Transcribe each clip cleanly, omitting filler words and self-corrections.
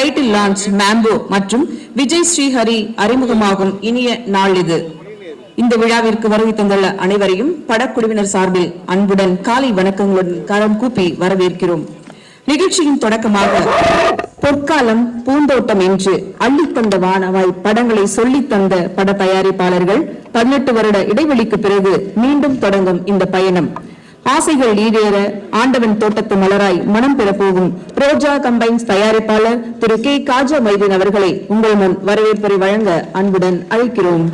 Title launch mambo மற்றும் விஜய் ஸ்ரீஹரி அறிமுகமாகும் இனிய நாள் இது. இந்த விழாவிற்கு வருகை தந்துள்ள அனைவரையும் படக்குழுவினர் சார்பில் அன்புடன் காலை வணக்கங்களுடன் கரம் கூப்பி வரவேற்கிறோம். நிகழ்ச்சியின் தொடக்கமாக பொற்காலம் பூந்தோட்டம் என்று அள்ளித்தந்த வானவாய் படங்களை சொல்லித் தந்த பட தயாரிப்பாளர்கள் 18 வருட இடைவெளிக்கு பிறகு மீண்டும் தொடங்கும் இந்த பயணம். ஆசைகள் ஈடேற ஆண்டவன் தோட்டத்து மலராய் மனம் பெற போகும் ரோஜா கம்பைன்ஸ் தயாரிப்பாளர் திரு கே காஜா மைதீன் அவர்களை உங்கள் முன் வரவேற்புரை வழங்க அன்புடன் அழைக்கிறோம்.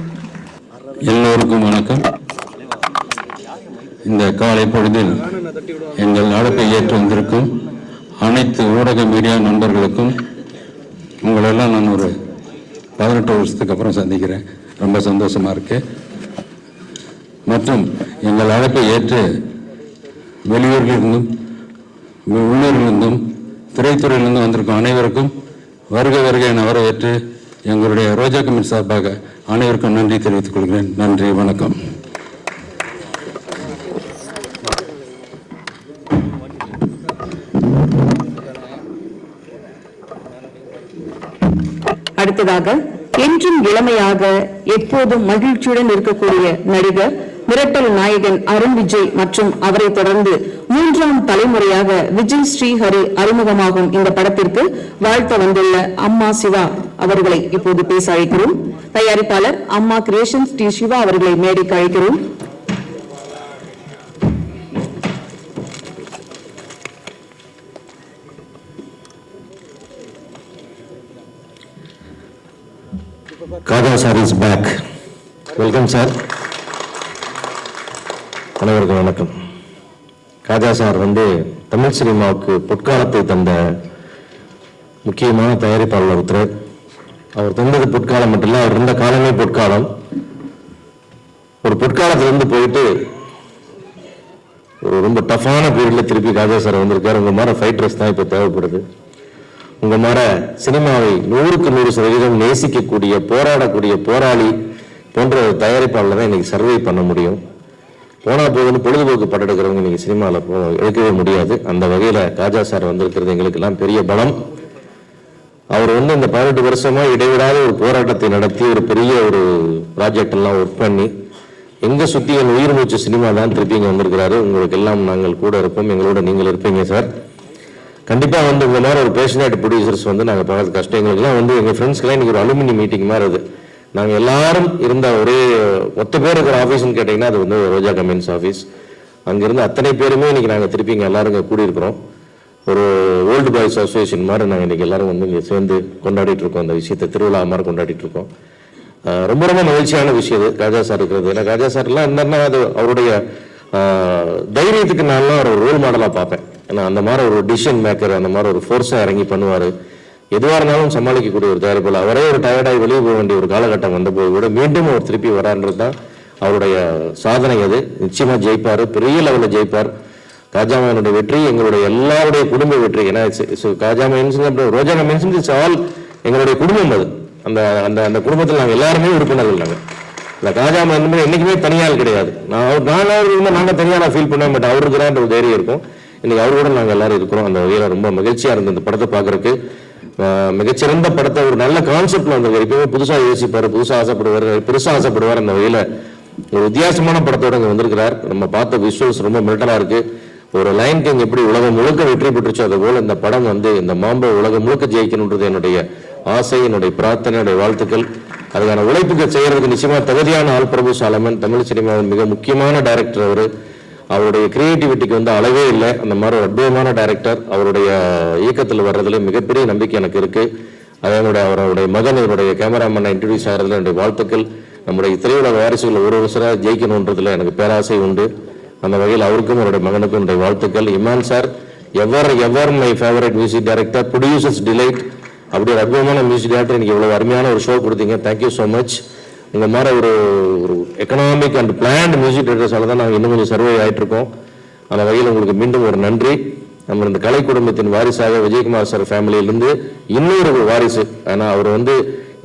எல்லோருக்கும் வணக்கம். இந்த காலை பொழுதில் எங்கள் அழைப்பை ஏற்று வந்திருக்கும் அனைத்து ஊடக மீடியா நண்பர்களுக்கும் உங்களெல்லாம் நான் ஒரு 18 வருஷத்துக்கு அப்புறம் சந்திக்கிறேன். ரொம்ப சந்தோஷமா இருக்கு. மற்றும் எங்கள் அழைப்பை ஏற்று வெளியூரிலிருந்தும் உள்ளூரிலிருந்தும் திரைத்துறையிலிருந்தும் வந்திருக்கும் அனைவருக்கும் வருக வருக என வரவேற்று எங்களுடைய ரோஜா கம்பெனி சார்பாக அனைவருக்கும் நன்றி தெரிவித்துக் கொள்கிறேன். நன்றி, வணக்கம். அடுத்ததாக என்றும் இளமையாக எப்போதும் மகிழ்ச்சியுடன் இருக்கக்கூடிய நடிகர் மிரட்டல் நாயகன் அருண் விஜய் மற்றும் அவரை தொடர்ந்து 3ஆம் தலைமுறையாக விஜய் ஸ்ரீஹரி அறிமுகமாகும் இந்த படத்திற்கு வாழ்த்த வந்துள்ள அம்மா சிவா அவர்களை இப்போது பேச அழைக்கிறோம். தயாரிப்பாளர் அம்மா கிரியேஷன்ஸ் டி சிவா அவர்களை மேடைக்கு அழைக்கிறோம். Khaja sir is back. Welcome sir. அனைவருக்கும் வணக்கம். காஜா சார் தமிழ் சினிமாவுக்கு பொற்காலத்தை தந்த முக்கியமான தயாரிப்பாளர் ஒருத்தர். அவர் தந்தது பொற்காலம் மட்டும் இல்லை, அவர் இருந்த காலமே பொற்காலம். ஒரு பொற்காலத்திலிருந்து போயிட்டு ஒரு ரொம்ப டஃப்பான பீரியட்ல திருப்பி காஜா சார் வந்திருக்காரு. உங்க மாதிரி ஃபைட்டர்ஸ் தான் இப்போ தேவைப்படுது. உங்க மாதிரி சினிமாவை 100க்கு 100% நேசிக்கக்கூடிய போராடக்கூடிய போராளி போன்ற ஒரு தயாரிப்பாளர் தான் இன்னைக்கு சர்வே பண்ண முடியும். போனா போதுன்னு பொழுதுபோக்கு படம் எடுக்கிறவங்க இன்னைக்கு சினிமாவில் எடுக்கவே முடியாது. அந்த வகையில காஜா சார் வந்திருக்கிறது எங்களுக்கு எல்லாம் பெரிய பலம். அவர் இந்த 18 வருஷமா இடைவிடாத ஒரு போராட்டத்தை நடத்தி ஒரு பெரிய ஒரு ப்ராஜெக்ட் எல்லாம் ஒர்க் பண்ணி எங்க சுத்தி என் உயிர் மூச்சு சினிமா தான் திருப்பி இங்க வந்திருக்கிறாரு. உங்களுக்கு எல்லாம் நாங்கள் கூட இருப்போம், எங்களோட நீங்கள் இருப்பீங்க சார். கண்டிப்பா இந்த மாதிரி ஒரு பேஷனேட் ப்ரொடியூசர்ஸ் நாங்கள் பார்க்கறது கஷ்டம். எங்களுக்குலாம் எங்கள் ஃப்ரெண்ட்ஸ்க்கெல்லாம் இன்னைக்கு ஒரு அலுமினி மீட்டிங் மாதிரி அது. நாங்கள் எல்லாரும் இருந்த ஒரே மொத்த பேர் இருக்கிற ஆஃபீஸ்ன்னு கேட்டிங்கன்னா அது ரோஜா கம்பெனிஸ் ஆஃபீஸ். அங்கிருந்து அத்தனை பேருமே இன்னைக்கு நாங்கள் திருப்பி இங்கே எல்லாரும் இங்கே கூடியிருக்கிறோம். ஒரு ஓல்டு பாய்ஸ் அசோசியேஷன் மாதிரி நாங்கள் இன்னைக்கு எல்லாரும் இங்கே சேர்ந்து கொண்டாடிட்டு இருக்கோம். அந்த விஷயத்தை திருவிழா மாதிரி கொண்டாடிட்டு இருக்கோம். ரொம்ப ரொம்ப மகிழ்ச்சியான விஷயம் இது காஜா சார் இருக்கிறது. ஏன்னா காஜா சார்லாம் என்னன்னா அது அவருடைய தைரியத்துக்கு நான்லாம் ஒரு ரோல் மாடலாக பார்ப்பேன். ஏன்னா அந்த மாதிரி ஒரு டிசிஷன் மேக்கர், அந்த மாதிரி ஒரு ஃபோர்ஸாக இறங்கி பண்ணுவார். எதுவாக இருந்தாலும் சமாளிக்கக்கூடிய ஒரு தயாரிப்பாளர். அவரே ஒரு டயர்டாகி வெளியே போக வேண்டிய ஒரு காலகட்டம் வந்தபோது கூட மீண்டும் அவர் திருப்பி வரான்றது தான் அவருடைய சாதனை. அது நிச்சயமாக ஜெயிப்பார், பெரிய லெவலில் ஜெயிப்பார். காஜாமையனுடைய வெற்றி எங்களுடைய எல்லாருடைய குடும்ப வெற்றி. ஏன்னா காஜாமைன்ஸ் ரோஜா கம்பெனிஸ் இட்ஸ் ஆல் எங்களுடைய குடும்பம். அது அந்த அந்த அந்த குடும்பத்தில் நாங்கள் எல்லாருமே உறுப்பினர்கள். நாங்கள் இந்த காஜாமையன் என்னைக்குமே தனியால் கிடையாது. நாங்கள் தனியாக ஃபீல் பண்ணேன். பட் அவருக்கு தான் ஒரு தைரியம் இருக்கும். இன்னைக்கு அவரோட நாங்கள் எல்லாரும் இருக்கிறோம். அந்த வகையில் ரொம்ப மகிழ்ச்சியா இருந்த இந்த படத்தை பார்க்கறதுக்கு. மிகச்சிறந்த படத்தை ஒரு நல்ல கான்செப்ட்ல வந்திருக்காரு. இப்பவே புதுசா யோசிப்பாரு, புதுசா ஆசைப்படுவார், பெருசா ஆசைப்படுவார். அந்த வகையில ஒரு வித்தியாசமான படத்தோட இங்க வந்திருக்கிறார். நம்ம பார்த்த விஷுவல்ஸ் ரொம்ப மிரட்டலா இருக்கு. ஒரு லைன் கிங் எப்படி உலகம் முழுக்க வெற்றி பெற்றுச்சோ அது போல இந்த படம் இந்த மாம்போ உலகம் முழுக்க ஜெயிக்கணுன்றது என்னுடைய ஆசை, என்னுடைய பிரார்த்தனை, என்னுடைய வாழ்த்துக்கள். அதுக்கான உழைப்புக்கு செய்யறதுக்கு நிச்சயமா தகுதியான ஆள் பிரபு சாலமன். தமிழ் சினிமாவின் மிக முக்கியமான டைரக்டர் அவர். அவருடைய கிரியேட்டிவிட்டிக்கு அளவே இல்லை. அந்த மாதிரி ஒரு அற்புதமான டைரக்டர். அவருடைய இயக்கத்தில் வர்றதுல மிகப்பெரிய நம்பிக்கை எனக்கு இருக்கு. அதே அவருடைய மகன் இவருடைய கேமராமேனை இன்ட்ரடியூஸ் ஆகிறதுல என்னுடைய வாழ்த்துக்கள். நம்முடைய திரையுலக வாரிசுகள் ஒரு வருஷம் ஜெயிக்கணுன்றதுல எனக்கு பேராசை உண்டு. அந்த வகையில் அவருக்கும் அவருடைய மகனுக்கும் என்னுடைய வாழ்த்துக்கள். Imman sir ever my favourite music director, producers delight. அப்படி ஒரு அற்புதமான மியூசிக் டைரக்டர். இன்னைக்கு இவ்வளவு அருமையான ஒரு ஷோ கொடுத்தீங்க. Thank you so much. இந்த மாதிரி ஒரு எக்கனாமிக் அண்ட் பிளான்ட் மியூசிக் டைரக்டர்ஸால தான் நாங்கள் இன்னும் கொஞ்சம் சர்வே ஆகிட்டு இருக்கோம். அந்த வகையில் உங்களுக்கு மீண்டும் ஒரு நன்றி. நம்ம இந்த கலை குடும்பத்தின் வாரிசாக விஜயகுமார் சார் ஃபேமிலியிலிருந்து இன்னொரு வாரிசு. ஏன்னா அவர்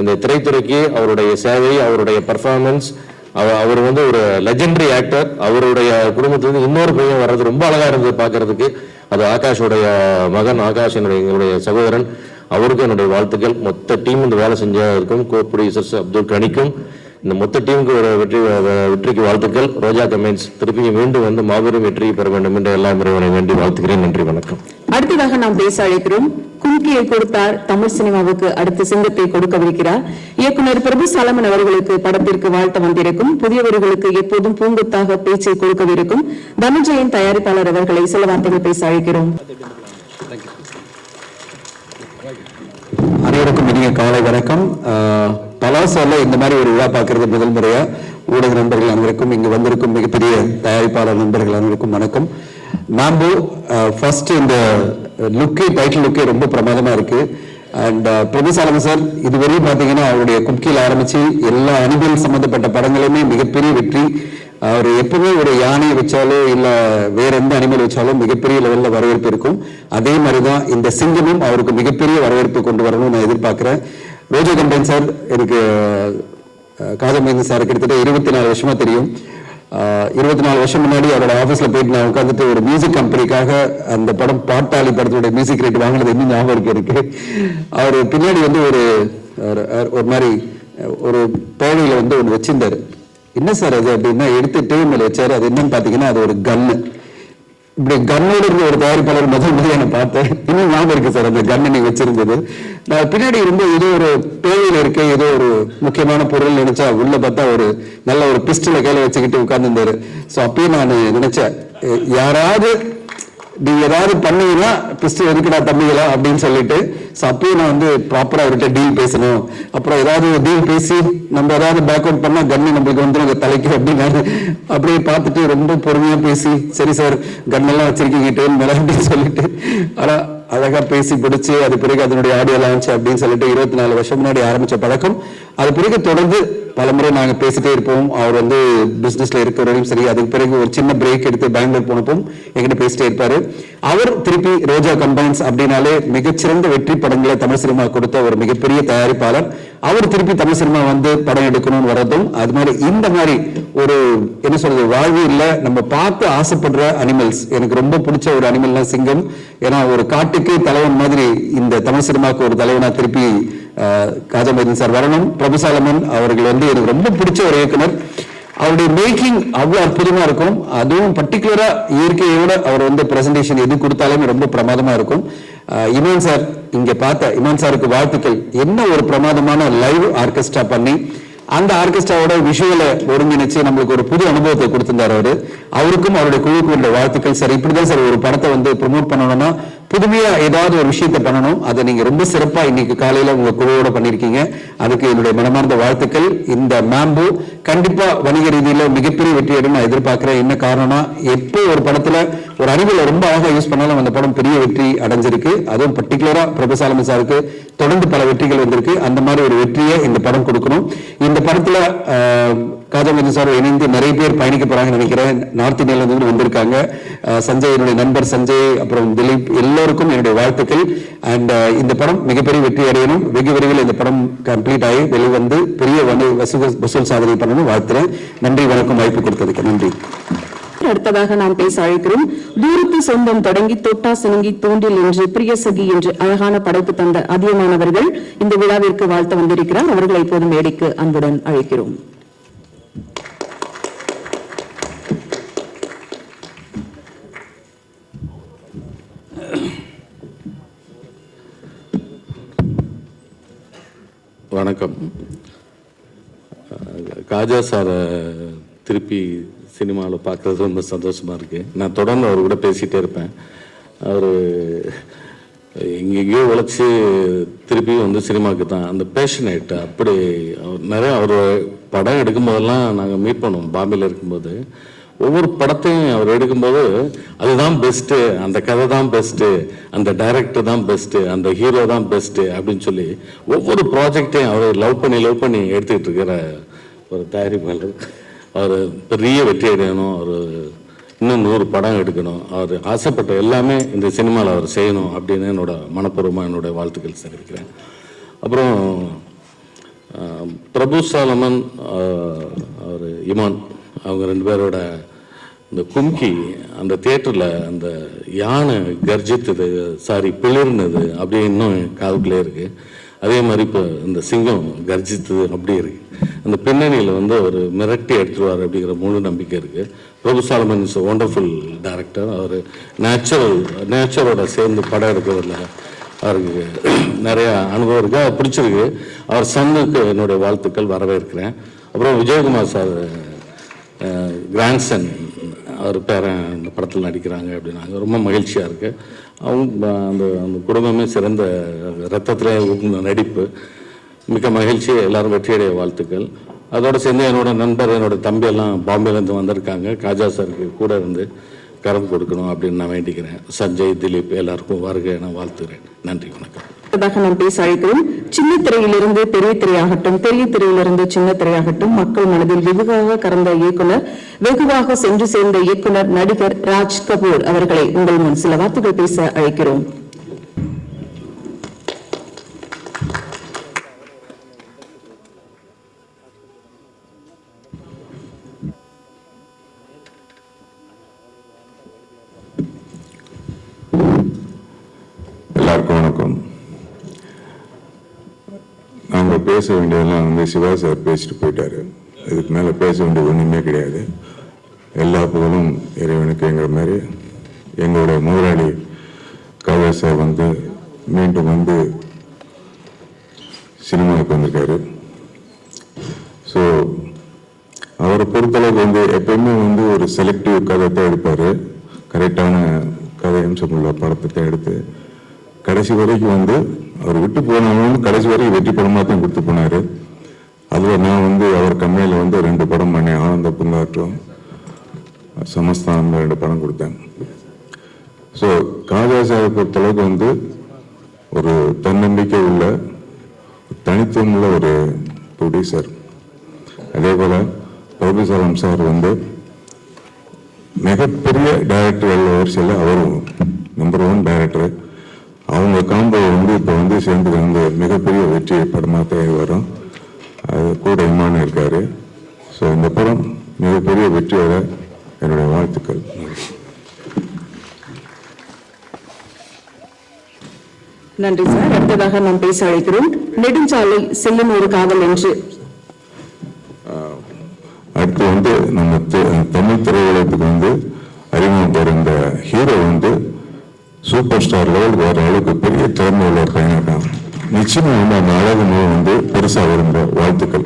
இந்த திரைத்துறைக்கு அவருடைய சேவை, அவருடைய பர்ஃபார்மன்ஸ், அவர் ஒரு லெஜெண்டரி ஆக்டர். அவருடைய குடும்பத்திலிருந்து இன்னொரு பையன் வர்றது ரொம்ப அழகா இருந்தது பார்க்கறதுக்கு. அது ஆகாஷோடைய மகன், ஆகாஷ் எங்களுடைய சகோதரன். அவருக்கும் என்னுடைய வாழ்த்துக்கள். மொத்த டீம் இந்த வேலை செஞ்சவருக்கும், கோ ப்ரொடியூசர்ஸ் அப்துல் கனிக்கும், இந்த மொத்த டீமுக்கு ஒரு வெற்றிக்கு வாழ்த்துக்கள். ரோஜா கம்பைன்ஸ் திருப்பி மீண்டும் வந்து மாபெரும் வெற்றியை பெற வேண்டும் என்று எல்லா இறைவனை வேண்டி வாழ்த்துக்கிறேன். நன்றி, வணக்கம். அடுத்ததாக நாம் பேச அழைக்கிறோம். கும்கியை கொடுத்தார் தமிழ் சினிமாவுக்கு அடுத்த சிங்கத்தை கொடுக்கவிருக்கிறார் இயக்குனர் பிரபு சாலமன் அவர்களுக்கு படத்திற்கு வாழ்த்த வந்திருக்கும் புதியவர்களுக்கு எப்போதும் பூங்குத்தாக பேச்சை கொடுக்கவிருக்கும் தனுஜயின் தயாரிப்பாளர் அவர்களை சில வார்த்தைகள் பேச அழைக்கிறோம். அனைவருக்கும் இனிய காலை வணக்கம். பலாசால இந்த மாதிரி ஒரு விழா பார்க்கறது முதல் முறையா. ஊடக நண்பர்கள் அனைவருக்கும், இங்கு வந்திருக்கும் மிகப்பெரிய தயாரிப்பாளர் நண்பர்கள் அனைவருக்கும் வணக்கம். மேம்போ ஃபர்ஸ்ட் இந்த டைட்டில் லுக்கே ரொம்ப பிரமாதமா இருக்கு. அண்ட் பிரபு சாலமன் சார் இதுவரையும் பாத்தீங்கன்னா அவருடைய கும்கியில் ஆரம்பிச்சு எல்லா அனிமல் சம்பந்தப்பட்ட படங்களுமே மிகப்பெரிய வெற்றி. அவர் எப்பவுமே ஒரு யானையை வச்சாலோ இல்ல வேற எந்த அனிமல் வச்சாலும் மிகப்பெரிய லெவல்ல வரவேற்பு இருக்கும். அதே மாதிரிதான் இந்த சிங்கமும் அவருக்கு மிகப்பெரிய வரவேற்பு கொண்டு வரணும்னு நான் எதிர்பார்க்கிறேன். ரோஜா கம்பைன் சார் எனக்கு காஜமேந்திர சார் கிட்டத்தட்ட 24 வருஷமா தெரியும். 24 வருஷம் முன்னாடி அவரோட ஆபீஸ்ல போயிட்டு நான் உட்காந்துட்டு ஒரு மியூசிக் கம்பெனிக்காக அந்த படம் பாட்டாளி படத்தோட மியூசிக் ரேட் வாங்கினது இன்னும் ஞாபகம் இருக்கு. அவர் பின்னாடி வந்து ஒரு மாதிரி ஒரு பேழையில வந்து ஒன்று வச்சிருந்தாரு. என்ன சார் அது அப்படின்னா எடுத்து டேபிள் மேல வச்சாரு. அது என்னன்னு பாத்தீங்கன்னா அது ஒரு கன்னு. இப்படி கன்னோடு இருந்த ஒரு தயாரிப்பாளர் முதல் முறையை நான் பார்த்தேன். இன்னும் ஞாபகம் இருக்கு சார் அந்த கண்ணை நீங்க வச்சிருந்தது. நான் பின்னாடி இருந்து ஏதோ ஒரு பேழையில இருக்க ஏதோ ஒரு முக்கியமான பொருள் நினைச்சா உள்ள பார்த்தா ஒரு நல்ல ஒரு பிஸ்டலை கையில வச்சுக்கிட்டு உட்கார்ந்துருந்தாரு. ஸோ அப்பயே நான் நினைச்சேன், யாராவது நீங்க ஏதாவது பண்ணீங்கன்னா பிஸ்டல் எதுக்குடா தம்பிகளா அப்படின்னு சொல்லிட்டு. ஸோ அப்பயே நான் வந்து ப்ராப்பரா அவர்கிட்ட டீல் பேசணும். அப்புறம் ஏதாவது டீல் பேசி நம்ம ஏதாவது பேக் அவுட் பண்ணா கன்னு நம்மளுக்கு வந்து தலைக்கு அப்படின்னு அப்படியே பார்த்துட்டு ரொம்ப பொறுமையா பேசி, சரி சார் கன்னெல்லாம் வச்சிருக்கீங்க மேல அப்படின்னு சொல்லிட்டு ஆனா அழகா பேசி பிடிச்சு அது பிறகு அதனுடைய ஆடியோ லான்ச் அப்படின்னு சொல்லிட்டு 24 வருஷம் முன்னாடி ஆரம்பிச்ச பழக்கம். அது பிறகு தொடர்ந்து பலமுறை நாங்க பேசிட்டே இருப்போம். அவர் வந்து பிசினஸ்ல இருக்கிறவரையும் சரி, அதுக்கு பிறகு ஒரு சின்ன பிரேக் எடுத்து பெங்களூர் போனப்போம் என்கிட்ட பேசிட்டே இருப்பாரு. அவர் திருப்பி ரோஜா கம்பைன்ஸ் அப்படின்னாலே மிகச்சிறந்த வெற்றி படங்களை தமிழ் சினிமா கொடுத்த ஒரு மிகப்பெரிய தயாரிப்பாளர். அவர் திருப்பி தமிழ் சினிமா வந்து படம் எடுக்கணும்னு வரதும், அது மாதிரி இந்த மாதிரி ஒரு என்ன சொல்றது வாழ்வு இல்ல நம்ம பார்த்து ஆசைப்படுற அனிமல்ஸ். எனக்கு ரொம்ப பிடிச்ச ஒரு அனிமல்னா சிங்கம். ஏன்னா ஒரு காட்டுக்கு தலைவன் மாதிரி இந்த தமிழ் சினிமாவுக்கு ஒரு தலைவனா திருப்பி காஜமேந்திரன் சார் வரணும். பிரபு சாலமன் அவர்கள் வந்து எனக்கு ரொம்ப பிடிச்ச ஒரு இயக்குனர். அவருடைய மேக்கிங் அவ்வளவு அற்புதமா இருக்கும். அதுவும் பர்டிகுலரா இயற்கையோட அவர் வந்து பிரசன்டேஷன் எது கொடுத்தாலுமே ரொம்ப பிரமாதமா இருக்கும். இமான் சார், இங்க பார்த்த இமான் சாருக்கு வாழ்த்துக்கள். என்ன ஒரு பிரமாதமான லைவ் ஆர்கெஸ்ட்ரா பண்ணி அந்த ஆர்கெஸ்ட்ராவோட விஷுவலை ஒருங்கிணைச்சு நம்மளுக்கு ஒரு புது அனுபவத்தை கொடுத்திருந்தாரு. அவருக்கும் அவருடைய குழுக்கு வாழ்த்துக்கள் சார். இப்படிதான் சார் ஒரு படத்தை வந்து ப்ரொமோட் பண்ணணும்னா புதுமையா ஏதாவது ஒரு விஷயத்தை பண்ணணும். அதை நீங்க ரொம்ப சிறப்பா இன்னைக்கு காலையில உங்க குழுவோட பண்ணிருக்கீங்க. அதுக்கு என்னுடைய மனமார்ந்த வாழ்த்துக்கள். இந்த மேம்பு கண்டிப்பா வணிக ரீதியில மிகப்பெரிய வெற்றியடும் நான் எதிர்பார்க்கிறேன். என்ன காரணம்னா எப்போ ஒரு படத்துல ஒரு அறிவியலை ரொம்ப அழகா யூஸ் பண்ணாலும் அந்த படம் பெரிய வெற்றி அடைஞ்சிருக்கு. அதுவும் பர்டிகுலரா பிரபு சாலமன் சாருக்கு தொடர்ந்து பல வெற்றிகள் வந்திருக்கு. அந்த மாதிரி ஒரு வெற்றியை இந்த படம் கொடுக்கணும். இந்த படத்துல காஜமேந்திரன் சார் இணைந்து நிறைய பேர் பயணிக்க போறாங்கன்னு நினைக்கிறேன். நார்த் இந்தியால இருந்து வந்திருக்காங்க. சஞ்சய், என்னுடைய நண்பர் சஞ்சய், அப்புறம் திலீப், எல்லோருக்கும் என்னுடைய வாழ்த்துக்கள். அண்ட் இந்த படம் மிகப்பெரிய வெற்றி அடையணும். வெகு விரைவில் இந்த படம் கம்ப்ளீட் ஆகி வெளிவந்து பெரிய வசூல் சாதனை பண்ணணும் வாழ்த்துறேன். நன்றி, வணக்கம். வாய்ப்பு கொடுத்ததுக்கு நன்றி. அடுத்ததாக நாம் பேச அழைக்கிறோம். தூரத்து சொந்தம் தொடங்கி தொட்டா சினுங்கி தோண்டில் என்று பிரியசகி என்று அழகான படைப்பு தந்த அதிகமானவர்கள் இந்த விழாவிற்கு வாழ்த்த வந்திருக்கிறார். அவர்களை இப்போது மேடைக்கு அன்புடன் அழைக்கிறோம். வணக்கம். காஜா சாரை திருப்பி சினிமாவில் பார்க்குறது ரொம்ப சந்தோஷமாக இருக்குது. நான் தொடர்ந்து அவர் கூட பேசிகிட்டே இருப்பேன். அவர் எங்கெங்கேயோ உழைச்சி திருப்பி வந்து சினிமாவுக்கு தான் அந்த பேஷனேட். அப்படி அவர் படம் எடுக்கும்போதெல்லாம் நாங்கள் மீட் பண்ணுவோம். பாம்பேயில் இருக்கும்போது ஒவ்வொரு படத்தையும் அவர் எடுக்கும்போது அதுதான் பெஸ்ட்டு, அந்த கதை தான் பெஸ்ட்டு, அந்த டைரக்டர் தான் பெஸ்ட்டு, அந்த ஹீரோ தான் பெஸ்ட்டு அப்படின்னு சொல்லி ஒவ்வொரு ப்ராஜெக்டையும் அவர் லவ் பண்ணி எடுத்துக்கிட்டு இருக்கிற ஒரு தயாரிப்பாளர். அவர் பெரிய வெற்றி அடையணும், அவர் இன்னும் 100 படம் எடுக்கணும், அவர் ஆசைப்பட்ட எல்லாமே இந்த சினிமாவில் அவர் செய்யணும் அப்படின்னு என்னோட மனப்பூர்வமாக என்னோட வாழ்த்துக்கள் தெரிவிக்கிறேன். அப்புறம் பிரபு சாலமன், அவர் இமான், அவங்க 2 பேரோட இந்த கும்கி அந்த தியேட்டரில் அந்த யானை கர்ஜித்தது பிளிர்னது அப்படியே இன்னும் காதுக்குள்ளே இருக்குது. அதே மாதிரி இப்போ இந்த சிங்கம் கர்ஜித்தது அப்படியே இருக்குது. அந்த பின்னணியில் வந்து அவர் மிரட்டி எடுத்துருவார் அப்படிங்கிற முழு நம்பிக்கை இருக்குது. பிரபு சாலமன் இஸ் ஒண்டர்ஃபுல் டைரக்டர். அவர் நேச்சரோட சேர்ந்து படம் எடுக்கிறதுல அவருக்கு நிறையா அனுபவம் இருக்குது. அது பிடிச்சிருக்கு. அவர் சன்னுக்கு என்னுடைய வாழ்த்துக்கள் வரவேற்கிறேன். அப்புறம் விஜயகுமார் சார் கிராண்ட்சன் அவர் பேரன் இந்த படத்தில் நடிக்கிறாங்க அப்படின்னாங்க. ரொம்ப மகிழ்ச்சியாக இருக்குது. அவங்க அந்த அந்த குடும்பமே சிறந்த ரத்தத்தில் நடிப்பு. மிக்க மகிழ்ச்சி. எல்லாரும் வெற்றியடைய வாழ்த்துக்கள். அதோடு சேர்ந்து என்னோட நண்பர் என்னோட தம்பி எல்லாம் பாம்பேலேருந்து வந்திருக்காங்க. காஜா சாருக்கு கூட இருந்து கரம் கொடுக்கணும் அப்படின்னு நான் வேண்டிக்கிறேன். சஞ்சய், திலீப் எல்லாருக்கும் வருகை நான் வாழ்த்துகிறேன். நன்றி, வணக்கம். நாம் பேச அழைக்கிறோம். சின்ன திரையிலிருந்து பெரிய திரையாகட்டும், பெரிய திரையிலிருந்து சின்ன திரையாகட்டும், மக்கள் மனதில் வெகுவாக கறந்த இயக்குனர், வெகுவாக சென்று சேர்ந்த இயக்குனர் நடிகர் ராஜ் கபூர் அவர்களை உங்கள் முன் சில வார்த்தைகள் பேச அழைக்கிறோம். எல்லாருக்கும் வணக்கம். நாங்கள் பேச வேண்டியதெல்லாம் வந்து சிவா சார் பேசிட்டு போயிட்டாரு. இதுக்கு மேலே பேச வேண்டியது ஒன்றுமே கிடையாது. எல்லா புகழும் இறைவனுக்குங்கிற மாதிரி எங்களுடைய முதலாளி காஜா சார் வந்து மீண்டும் வந்து சினிமாவுக்கு வந்திருக்காரு. ஸோ அவரை பொறுத்தளவுக்கு வந்து எப்பயுமே வந்து ஒரு செலக்டிவ் கதை தான் எடுப்பார். கரெக்டான கதை அம்சம் உள்ள படத்தை தான் எடுத்து கடைசி வரைக்கும் வந்து அவர் விட்டு போனாலும் கடைசி வரைக்கும் வெற்றி படமாக தான் கொடுத்து போனார். அதில் நான் வந்து அவர் கம்மியில் வந்து 2 படம் பண்ணி ஆனந்த பூங்காற்றம், சமஸ்தானம் 2 படம் கொடுத்தேன். ஸோ காஜா சாரை பொறுத்தளவுக்கு வந்து ஒரு தன்னம்பிக்கை உள்ள தனித்துவம் உள்ள ஒரு ப்ரொடியூசர். அதே போல் பிரபு சாலம் சார் வந்து மிகப்பெரிய டைரக்டர்கள் வரிசையில் அவரும் நம்பர் 1 டைரக்டர். அவங்க காம்போ வந்து இப்போ வந்து சேர்ந்து வந்து மிகப்பெரிய வெற்றி படமாக தேவை வரும். அது கூட இமான் இருக்காரு. ஸோ இந்த படம் மிகப்பெரிய வெற்றியோட என்னுடைய வாழ்த்துக்கள். நன்றி சார். அடுத்ததாக நாம் பேச அழைக்கிறோம். நெடுஞ்சாலை செல்லும் ஒரு காதல் என்று. அடுத்து வந்து நம்ம தமிழ் திரையுலகத்துக்கு வந்து அறிமுகம் பெற இந்த ஹீரோ வந்து சூப்பர் ஸ்டார் லெவல் வர அளவுக்கு பெரிய திறமை உள்ள பையனாக நிச்சயமா வந்து அந்த அழகுமே வந்து பெருசா வருங்க. வாழ்த்துக்கள்.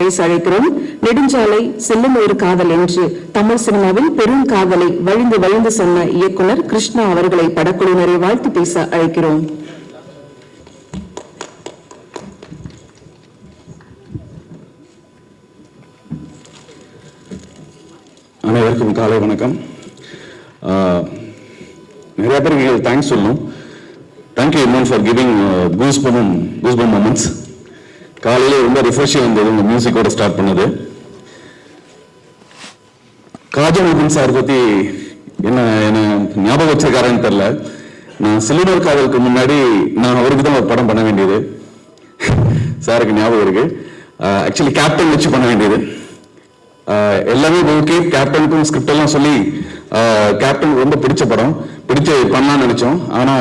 பேச அழைக்கிறோம். நெடுஞ்சாலை செல்லும் ஒரு காதல் என்று தமிழ் சினிமாவில் பெரும் காதலை வழிந்து வழிந்து சொன்ன இயக்குனர் கிருஷ்ணா அவர்களை படக்குழுவினரை வாழ்த்து பேச அழைக்கிறோம். அனைவருக்கும் காலை வணக்கம். நிறைய பேருக்கு தேங்க்ஸ் சொல்லணும். Thank you Imman for giving goosebump moments. காலையில ரொம்ப ரிஃப்ரெஷிங் இருந்தது உங்க மியூசிக்கோட ஸ்டார்ட் பண்ணது. காஜா மோகன் சார் பத்தி என்ன ஞாபகம் வச்சிருக்காருன்னு தெரியல. நான் சிலிண்டர் காதலுக்கு முன்னாடி நான் அவருக்கு தான் ஒரு படம் பண்ண வேண்டியது. சாருக்கு ஞாபகம் இருக்கு. ஆக்சுவலி கேப்டன் வச்சு பண்ண வேண்டியது. எல்லாமே ஓகே. கேப்டனுக்கும் ஸ்கிரிப்ட் எல்லாம் சொல்லி கேப்டன் ரொம்ப பிடிச்ச படம் பிடிச்சு பண்ணலாம்னு நினைச்சோம். ஆனா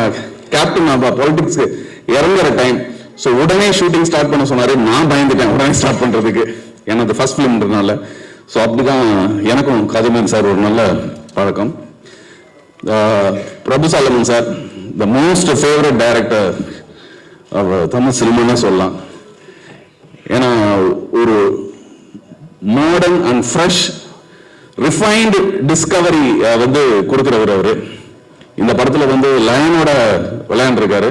கேப்டன் பாலிடிக்ஸ்க்கு இறங்குற டைம் ஸோ உடனே ஷூட்டிங் ஸ்டார்ட் பண்ண சொன்னாரு. நான் பயந்துட்டேன் உடனே ஸ்டார்ட் பண்றதுக்கு. ஏன்னா அது ஃபர்ஸ்ட் ஃபிலிம்ன்றதுனால. ஸோ அப்படிதான் எனக்கும் காஜமேன் சார் ஒரு நல்ல பழக்கம். Prabhu Solomon sir the most favourite director Tamil சினிமான்னு சொல்லலாம். ஏன்னா ஒரு modern and fresh refined discovery வந்து கொடுக்குறவர் அவரு. இந்த படத்துல வந்து லயனோட விளையாண்டுருக்காரு.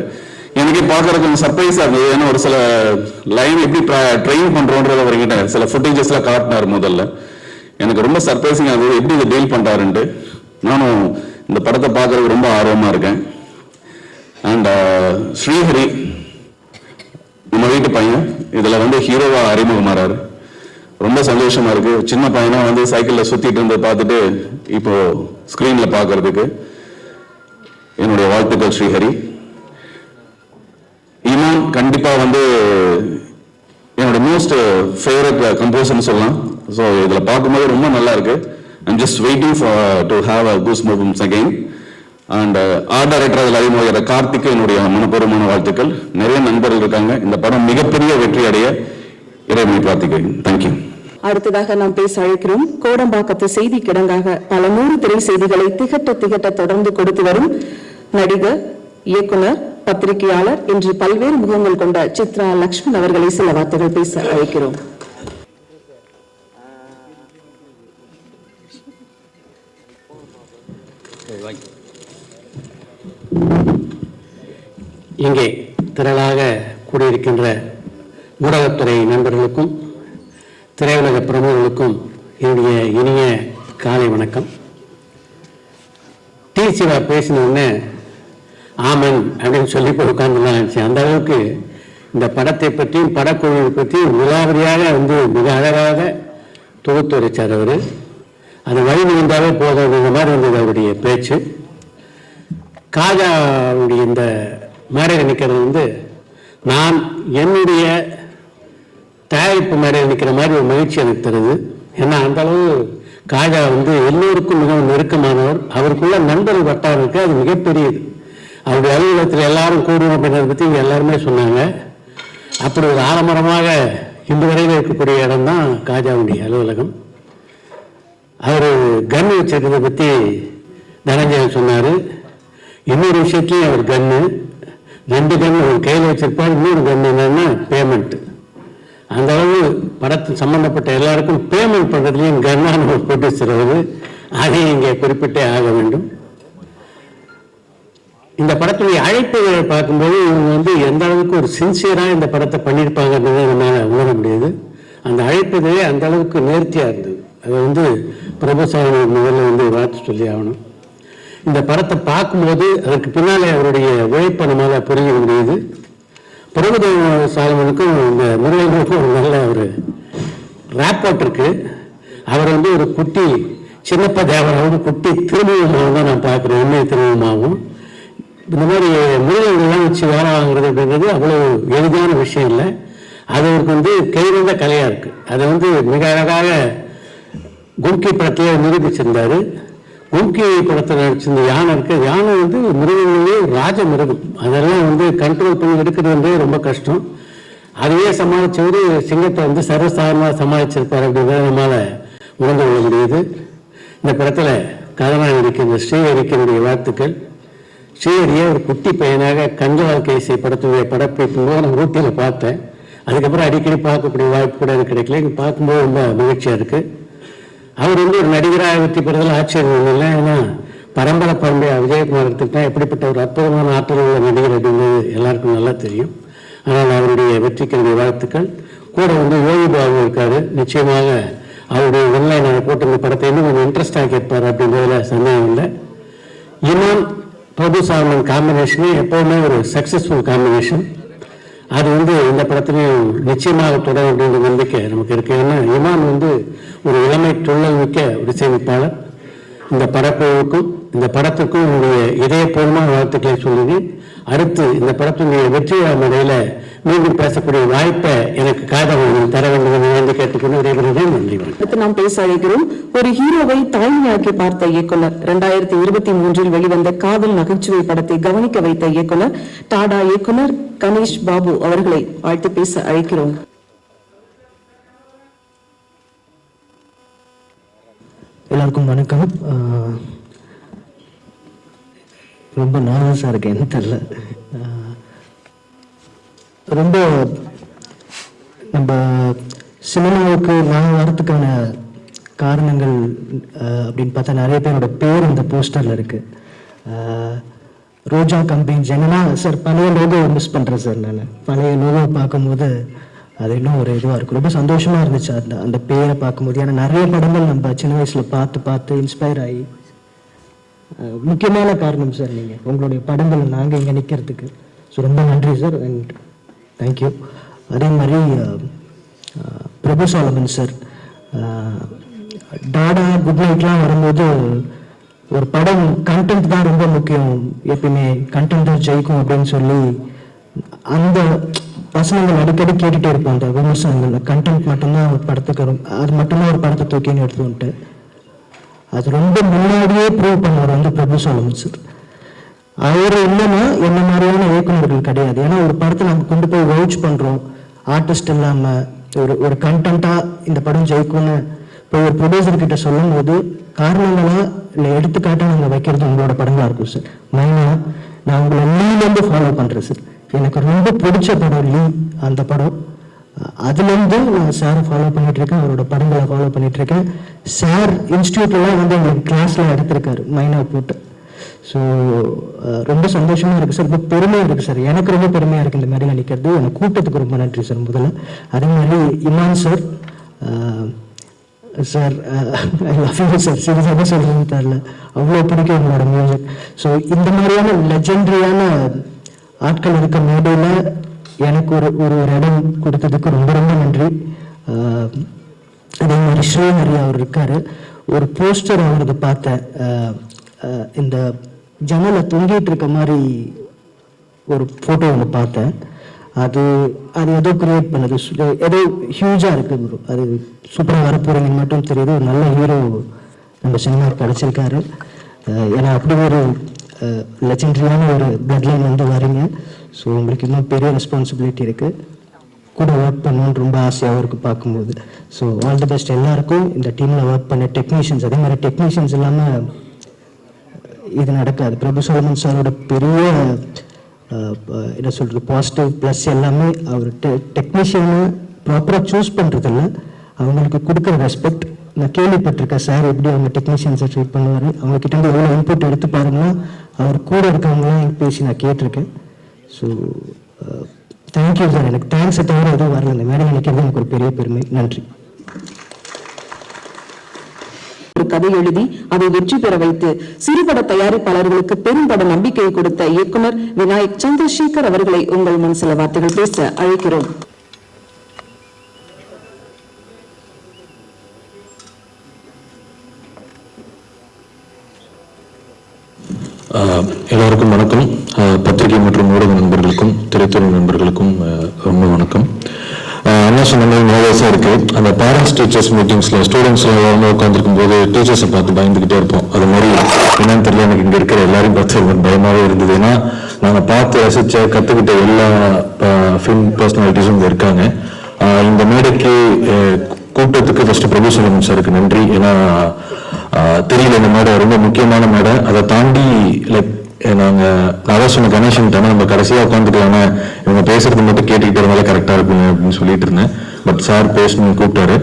எனக்கே பார்க்கறதுக்கு கொஞ்சம் சர்ப்ரைஸா இருந்தது. ஏன்னா ஒரு சில லைன் எப்படி ட்ரெயின் பண்றோன்றது அவர்கிட்ட சில ஃபுட்டேஜஸ்ல காட்டினார். முதல்ல எனக்கு ரொம்ப சர்ப்ரைசிங் ஆகுது எப்படி இதை டீல் பண்றாருன்ட்டு. நானும் இந்த படத்தை பார்க்கறதுக்கு ரொம்ப ஆர்வமா இருக்கேன். அண்ட் ஸ்ரீஹரி நம்ம வீட்டு பையன் இதுல வந்து ஹீரோவா அறிமுகமாறாரு. ரொம்ப சந்தோஷமா இருக்கு. சின்ன பையனா வந்து சைக்கிள்ல சுத்திட்டு இருந்ததை பார்த்துட்டு இப்போ ஸ்கிரீன்ல பாக்குறதுக்கு என்னுடைய வாழ்த்துக்கள் ஸ்ரீஹரி. இமான் கண்டிப்பா வந்து என்னோட மோஸ்ட் ஃபேவரட் கம்போசர்னு சொல்லலாம். ஸோ இதுல பார்க்கும்போது ரொம்ப நல்லா இருக்கு. I'm just waiting to have a goosebumps again. And art director அதில் அறிமுக கார்த்திக்கு என்னுடைய மனப்பூர்வமான வாழ்த்துக்கள். நிறைய நண்பர்கள் இருக்காங்க. இந்த படம் மிகப்பெரிய வெற்றி அடைய இறைவனை பிரார்த்திக்கிறேன். தேங்க்யூ. அடுத்ததாக நாம் பேச அழைக்கிறோம் கோடம்பாக்கத்து செய்தி கிடங்காக பல 100 திரை செய்திகளை திகட்ட தொடர்ந்து கொடுத்து வரும் நடிகர், இயக்குனர், பத்திரிகையாளர் என்று பல்வேறு முகங்கள் கொண்ட சித்ரா லக்ஷ்மண் அவர்களை சில வார்த்தைகள் பேச அழைக்கிறோம். இங்கே திரளாக கூடியிருக்கின்ற ஊடகத்துறை நண்பர்களுக்கும் திரையுலக பிரமுகர்களுக்கும் என்னுடைய இனிய காலை வணக்கம். டி சிவா பேசினோடனே ஆமன் அப்படின்னு சொல்லி போய் உட்கார்ந்துலாம் இருந்துச்சு. அந்த அளவுக்கு இந்த படத்தை பற்றியும் படக்குழுவை பற்றியும் விலாவரியாக மிக அழகாக தொகுத்து வச்சார் அவர். அது வழி இருந்தாவே போதும் இந்த மாதிரி இருந்தது அவருடைய பேச்சு. காஜாவுடைய இந்த மேடையில் நிற்கிறது நான் என்னுடைய தயாரிப்பு மேடையில் நிற்கிற மாதிரி ஒரு மகிழ்ச்சி எனக்கு தருது. ஏன்னா அந்த அளவு காஜா எல்லோருக்கும் மிகவும் நெருக்கமானவர். அவருக்குள்ள நண்பர்கள் வட்டாரம் இருக்கு, அது மிகப்பெரியது. அவருடைய அலுவலகத்தில் எல்லாரும் கூடுவோம் அப்படின்றத பற்றி இங்கே எல்லாருமே சொன்னாங்க. அப்படி ஒரு ஆலமரமாக இன்று வரையில் இருக்கக்கூடிய இடம் தான் காஜாவுடைய அலுவலகம். அவர் கன் வச்சிருக்கிறத பற்றி தனஞ்சயன் சொன்னார். இன்னொரு விஷயத்துலையும் அவர் கன்னு 2 கன் ஒரு கையில் வச்சிருப்பார். இன்னொரு கன் என்னன்னா பேமெண்ட். அந்த அளவு படத்தில் சம்பந்தப்பட்ட எல்லாருக்கும் பேமெண்ட் பண்ணுறதுலையும் கன்னான ஒரு போட்டு அதையும் இங்கே குறிப்பிட்டே ஆக வேண்டும். இந்த படத்துடைய அழைப்புகளை பார்க்கும்போது இவங்க எந்த அளவுக்கு ஒரு சின்சியராக இந்த படத்தை பண்ணியிருப்பாங்கன்றதை நம்மளால் உணர முடியுது. அந்த அழைப்பதே அந்த அளவுக்கு நேர்த்தியாக இருந்தது. அது பிரபுசாமி முதல்ல வாழ்த்து சொல்லி ஆகணும். இந்த படத்தை பார்க்கும்போது அதற்கு பின்னாலே அவருடைய உழைப்பை நம்மளால் புரிய முடியுது. பிரபுதேவ சாலமனுக்கும் இந்த முருகனுக்கும் ஒரு நல்ல ஒரு ரேப்போர்ட் இருக்கு. அவர் ஒரு குட்டி சின்னப்ப தேவராகவும் குட்டி திருமணமாகவும் தான் நான் பார்க்குறேன். உண்மை திருமணமாகவும் இந்த மாதிரி முருகன்லாம் வச்சு வேலை வாங்குறது அப்படின்றது அவ்வளோ எளிதான விஷயம் இல்லை. அது அவருக்கு கைவந்த கலையாக இருக்குது. அதை மிக அழகாக கும்கி படத்திலே நிரூபிச்சிருந்தாரு. கும்கி படத்தில் நடிச்சிருந்த யானை இருக்கு. யானை மிருகங்களே ராஜ மிருகம். அதெல்லாம் கண்ட்ரோல் பண்ணி எடுக்கிறது ரொம்ப கஷ்டம். அதுவே சமாளிச்சவரு சிங்கத்தை சர்வசாதாரணமாக சமாளிச்சிருப்பார் அப்படின்றத நம்மளால உணர்ந்து கொள்ள முடியுது. இந்த படத்தில் கதாநாயகனுக்கு இந்த ஸ்ரீஹரிக்கு என்னுடைய வாழ்த்துக்கள். ஸ்ரீஹரியை ஒரு குட்டி பையனாக கஞ்ச வாழ்க்கை இசை படத்துடைய படப்பிடிக்கும் போது நான் ஊட்டியில் பார்த்தேன். அதுக்கப்புறம் அடிக்கடி பார்க்கக்கூடிய வாய்ப்பு கூட எனக்கு கிடைக்கல. இங்கே பார்க்கும்போது ரொம்ப மகிழ்ச்சியாக இருக்குது. அவர் ஒரு நடிகராக வெற்றி பெறுதல் ஆச்சரியம் இல்லை. ஏன்னா பரம்பரை விஜயகுமார் எடுத்துக்கிட்டா எப்படிப்பட்ட ஒரு அற்புதமான ஆற்றல் உள்ள நடிகர் அப்படின்றது எல்லாருக்கும் நல்லா தெரியும். ஆனால் அவருடைய வெற்றிக்கு என்னுடைய வாழ்த்துக்கள். கூட யோகி பாபு இருக்காரு. நிச்சயமாக அவருடைய ஒன்லைன் அதை போட்டு இந்த படத்தை இன்னும் கொஞ்சம் இன்ட்ரெஸ்டாக கேட்பார் அப்படின்றதுல சந்தேகம் இல்லை. இமான் பிரபு சாலமன் காம்பினேஷனே எப்போவுமே ஒரு சக்ஸஸ்ஃபுல் காம்பினேஷன். அது இந்த படத்திலையும் நிச்சயமாக தொடரும் அப்படின்ற நம்பிக்கை நமக்கு இருக்கு. ஏன்னா இமான் ஒரு இளமை துள்ளல் மிக்க ஒரு இசையமைப்பாளர். இந்த படக்குழுவுக்கும் இந்த படத்துக்கும் என்னுடைய இதயபூர்வமான வாழ்த்துக்களை சொல்லுது. அடுத்து இந்த படத்தினுடைய வெற்றி மேடையில் மீண்டும் பேசக்கூடிய வாய்ப்பை எனக்கு காதல் தர வேண்டும் என்று கேட்டுக்கொண்டு விரைவில் நன்றி. அடுத்து நாம் பேச அழைக்கிறோம் ஒரு ஹீரோவை தாய்மையாக்கி பார்த்த இயக்குனர். 2023 வெளிவந்த காதல் நகைச்சுவை படத்தை கவனிக்க வைத்த இயக்குனர் டாடா இயக்குனர் கணேஷ் பாபு அவர்களை வாழ்த்து பேச அழைக்கிறோம். எல்லாருக்கும் வணக்கம். ரொம்ப நர்வஸாக இருக்கேன், என்ன தெரியல. ரொம்ப நம்ம சினிமாவுக்கு நான் வரத்துக்கான காரணங்கள் அப்படின்னு பார்த்தா நிறைய பேரோட பேர் இந்த போஸ்டரில் இருக்குது. ரோஜா கம்பெனிஸ் என்னன்னா சார் பழைய லோகோ மிஸ் பண்ணுறேன் சார். நான் பழைய லோகோ பார்க்கும்போது அது இன்னும் ஒரு இதுவாக இருக்கும். ரொம்ப சந்தோஷமாக இருந்துச்சு அந்த பேரை பார்க்கும்போது. ஏன்னா நிறைய படங்கள் நம்ம சின்ன வயசில் பார்த்து இன்ஸ்பயர் ஆகி, முக்கியமான காரணம் சார் நீங்கள் உங்களுடைய படங்கள் நாங்கள் இங்கே நிற்கிறதுக்கு. ஸோ ரொம்ப நன்றி சார் அண்ட் தேங்க்யூ. அதே மாதிரி பிரபு சாலமன் சார் டாடா குட் நைட்லாம் வரும்போது ஒரு படம் கண்டென்ட் தான் ரொம்ப முக்கியம், எப்பயுமே கண்டென்ட் தான் ஜெயிக்கும் அப்படின்னு சொல்லி அந்த வசனங்கள் அடிக்கடி கேட்டுகிட்டே இருப்போம். அந்த விமர்சனங்கள் கண்டென்ட் மட்டும்தான் ஒரு படத்துக்கு அது மட்டும்தான் ஒரு படத்தை தூக்கின்னு எடுத்துக்கிட்டு அது ரொம்ப முன்னாடியே ப்ரூவ் பண்ணவர் வந்து பிரபு சாலமன் சார். அவர் இல்லைன்னா என்ன மாதிரியான இயக்குநர்கள் கிடையாது. ஏன்னா ஒரு படத்தை நம்ம கொண்டு போய் வவுச் பண்ணுறோம், ஆர்டிஸ்ட் இல்லாமல் ஒரு கண்டென்ட்டாக இந்த படம் ஜெயிக்கும்னு இப்போ ஒரு ப்ரொடியூசர் கிட்ட சொல்லும் போது காரணங்களா இல்லை எடுத்துக்காட்டாக நாங்கள் வைக்கிறது உங்களோட படங்களாக இருக்கும் சார். மெயினாக நான் உங்களை லீலேருந்து ஃபாலோ பண்ணுறேன் சார். எனக்கு ரொம்ப பிடிச்ச படம் லீ, அந்த படம். அதுலேருந்து நான் சாரை ஃபாலோ பண்ணிகிட்ருக்கேன், அவரோட படங்களை ஃபாலோ பண்ணிகிட்ருக்கேன். சார் இன்ஸ்டியூட்லாம் வந்து எங்களுக்கு கிளாஸில் எடுத்திருக்காரு மைனாக போட்டு. ஸோ ரொம்ப சந்தோஷமாக இருக்குது சார், ரொம்ப பெருமையாக இருக்குது சார். எனக்கு ரொம்ப பெருமையாக இருக்குது இந்த மாதிரிலாம் நிற்கிறது. எனக்கு கூட்டத்துக்கு ரொம்ப நன்றி சார் முதல்ல. அதே மாதிரி Imman sir, sir I love you sir. சீரியஸாக சொல்கிறேன்னு தெரில, அவ்வளோ பிடிக்கும் உங்களோட மியூசிக். ஸோ இந்த மாதிரியான லெஜெண்டரியான ஆட்கள் இருக்க மேடையில் எனக்கு ஒரு இடம் கொடுத்ததுக்கு ரொம்ப ரொம்ப நன்றி. அதே மாதிரி ஸ்ரீஹரி அவர் இருக்கார். ஒரு போஸ்டர் அவரது பார்த்தேன், இந்த ஜன்னலை தொங்கிட்டு இருக்க மாதிரி ஒரு ஃபோட்டோ ஒன்று பார்த்தேன். அது ஏதோ கிரியேட் பண்ணது, ஏதோ ஹியூஜாக இருக்குது ப்ரோ. அது சூப்பராக வரப்போகிறீங்கன்னு மட்டும் தெரியுது. ஒரு நல்ல ஹீரோ நம்ம சினிமாவுக்கு கிடச்சிருக்காரு. ஏன்னா அப்படி ஒரு லெஜெண்டரியான ஒரு பிளட் லைன் வந்து வரீங்க. ஸோ உங்களுக்கு இன்னும் பெரிய ரெஸ்பான்சிபிலிட்டி இருக்குது. கூட ஒர்க் பண்ணணும்னு ரொம்ப ஆசையாகவும் இருக்குது பார்க்கும்போது. ஸோ ஆல் தி பெஸ்ட் எல்லாருக்கும். இந்த டீமில் ஒர்க் பண்ண டெக்னீஷியன்ஸ், அதே மாதிரி டெக்னீஷியன்ஸ் இல்லாமல் இது நடக்காது. பிரபு சாலமன் சாரோட பெரிய என்ன சொல்கிறது பாசிட்டிவ் ப்ளஸ் எல்லாமே அவர் டெக்னீஷியனை ப்ராப்பராக சூஸ் பண்ணுறதில்ல, அவங்களுக்கு கொடுக்குற ரெஸ்பெக்ட். நான் கேள்விப்பட்டிருக்கேன் சார் எப்படி அவங்க டெக்னீஷியன்ஸை ட்ரீட் பண்ணுவார். அவங்கக்கிட்ட எவ்வளோ இன்புட் எடுத்து பாருங்கன்னா அவர் கூட இருக்கவங்களாம் பேசி நான் கேட்டிருக்கேன். So thank you sir. எனக்கு தேங்க்ஸை தவிர எதுவும் வரல. இந்த மேடம் நினைக்கிறது எனக்கு ஒரு பெரிய பெருமை. நன்றி. ஒரு கதை எழுதி அதை வெற்றி பெற வைத்து சிறுபட தயாரிப்பாளர்களுக்கு பெரும்பட நம்பிக்கையை கொடுத்த இயக்குனர் விநாயக் சந்திரசேகர் அவர்களை உங்கள் முன் சில வார்த்தைகள் பேச அழைக்கிறோம். எல்லோருக்கும் வணக்கம். பத்திரிகை மற்றும் ஊடக நண்பர்களுக்கும் திரைத்துறை நண்பர்களுக்கும் ரொம்ப வணக்கம். அண்ணா சொன்ன மாதிரி நோவஸாக இருக்குது. அந்த பேரண்ட்ஸ் டீச்சர்ஸ் மீட்டிங்ஸில் ஸ்டூடெண்ட்ஸ்லாம் எல்லாருமே உட்காந்துருக்கும் போது டீச்சர்ஸை பார்த்து பயந்துக்கிட்டே இருப்போம். அது மாதிரி என்னன்னு தெரியல, எனக்கு இங்கே இருக்கிற எல்லாரையும் பார்த்து எனக்கு பயமாகவே இருந்தது. ஏன்னா நாங்கள் பார்த்து ரசித்த கற்றுக்கிட்ட எல்லா ஃபிலிம் பர்சனாலிட்டிஸும் இங்கே இருக்காங்க. இந்த மேடைக்கு கூட்டத்துக்கு ஃபஸ்ட்டு பிரபு சாலமன் சாருக்கு நன்றி. ஏன்னா தெரியல, இந்த மேடை ரொம்ப முக்கியமான மேடை. அதை தாண்டி லைக் நான் சொன்ன கணேசன் நம்ம கடைசியாக உட்காந்துக்கலாம்னா இவங்க பேசுறது மட்டும் கேட்டுக்கிட்டு இருந்தாலே கரெக்டாக இருக்குங்க அப்படின்னு சொல்லிட்டு இருந்தேன். பட் சார் பேசணும்னு கூப்பிட்டாரு.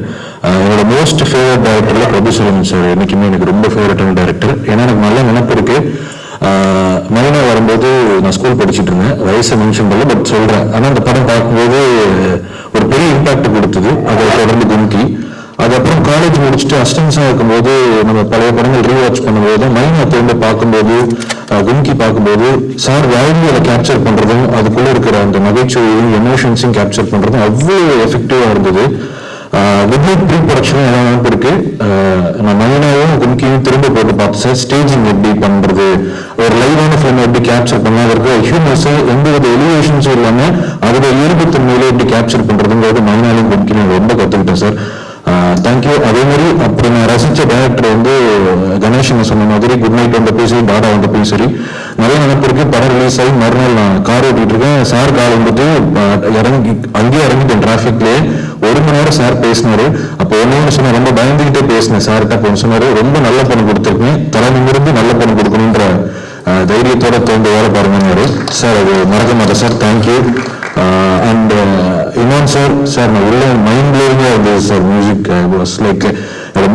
என்னோட மோஸ்ட் ஃபேவரட் டைரக்டர்ல பிரபு சாலமன் சார் என்னைக்குமே எனக்கு ரொம்ப ஃபேவரட்டான டைரக்டர். ஏன்னா எனக்கு நல்ல நினைப்பு இருக்கு. மெயினாக வரும்போது நான் ஸ்கூல் படிச்சுட்டு இருந்தேன், வயசை மென்ஷன் பண்ணல, பட் சொல்றேன். ஆனால் அந்த படம் பார்க்கும்போது ஒரு பெரிய இம்பாக்ட் கொடுத்தது. அதை தொடர்ந்து கும்கி, அதுக்கப்புறம் காலேஜ் முடிச்சுட்டு அசிஸ்டன்ஸாக இருக்கும்போது நம்ம பழைய படங்கள் ரீவாட்ச் பண்ணும்போது மைனா திரும்ப பார்க்கும்போது கும்கி பார்க்கும்போது சார் வாழ்ந்து அதை கேப்சர் பண்ணுறதும் அதுக்குள்ளே இருக்கிற அந்த நகைச்சுவையும் எமோஷன்ஸையும் கேப்சர் பண்ணுறதும் அவ்வளோ எஃபெக்டிவாக இருந்தது. குட் நைட் ப்ரீ ப்ரொடக்ஷனும் எல்லாம் இருக்கு. நான் மைனாவும் கும்கியும் திரும்ப போட்டு பார்த்தேன் சார். ஸ்டேஜிங் எப்படி பண்ணுறது, ஒரு லைவான ஃபிலிம் எப்படி கேப்சர் பண்ணலாம், அதற்கு ஹியூமர்ஸை எந்த வித எலிவேஷன்ஸும் இல்லாமல் அதோட இயல்புத்தன்மையில எப்படி கேப்சர் பண்ணுறதுங்கிறது மைனாலையும் கும்கியும் ரொம்ப கற்றுக்கிட்டேன் சார். தேங்க்யூ. அதே மாதிரி அப்படி நான் ரசித்த டைரக்டர் வந்து கணேசன் சொன்ன மாதிரி குட் நைட் வந்தப்போ சரி, டாடா வந்தப்போ சரி, நல்ல நினைப்பிருக்கு. படம் ரிலீஸ் ஆகி மறுநாள் நான் கார் ஓட்டிட்டு இருக்கேன். சார் கார் வந்துட்டு அங்கேயே இறங்கிட்டேன் டிராஃபிக்லேயே. 1 மணி நேரம் சார் பேசினாரு. அப்போ ஒன்று சொன்ன ரொம்ப பயந்துகிட்டே பேசினேன் சார்கிட்ட. அப்போ சொன்னாரு ரொம்ப நல்ல படம் கொடுத்துருக்கேன், தலைமையிலிருந்து நல்ல படம் கொடுக்கணுன்ற தைரியத்தோட தோண்டு வேலை பாருங்கன்னாரு சார். அது மறக்க மாட்டேன் sir. Thank you. And Imman sir நான் உள்ள மைண்ட் ப்ளோயிங்காக இருந்தது sir. Music was like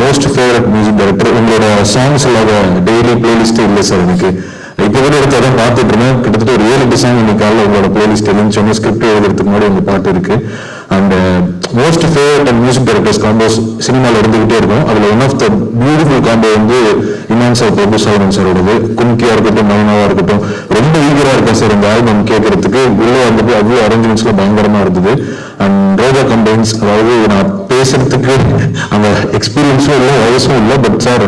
most favourite music director. உங்களோட சாங்ஸ் எல்லாம் டெய்லி பிளேலிஸ்டே இல்லை சார் எனக்கு. இப்போ கூட எடுத்து அதான் பார்த்துட்டு இருந்தேன். கிட்டத்தட்ட ஒரு 7-8 சாங் இன்னைக்கு காலையில் உங்களோட பிளேலிஸ்ட் இருந்துச்சு. ஸ்கிரிப்ட் எழுதுறதுக்கு முன்னாடி உங்க பாட்டு இருக்கு. And most favourite and music directors combos சினிமாவில் இருந்துகிட்டே இருக்கும். அதில் one of the beautiful combo வந்து இமான் சார் பிரபு சாலமன் சாரோடது. கும்கியா இருக்கட்டும், மைனாவா இருக்கட்டும், ரொம்ப ஈகரா இருக்கேன் சார் இந்த ஆல்பம் கேட்கறதுக்கு. உள்ளே வந்துட்டு அவ்வளோ அரேஞ்ச்மெண்ட்ஸ்ல பயங்கரமா இருந்தது. அண்ட் ரோஜா கம்பைன்ஸ், அதாவது நான் பேசுறதுக்கு அந்த எக்ஸ்பீரியன்ஸும் இல்லை, வயசும் இல்லை. பட் சார்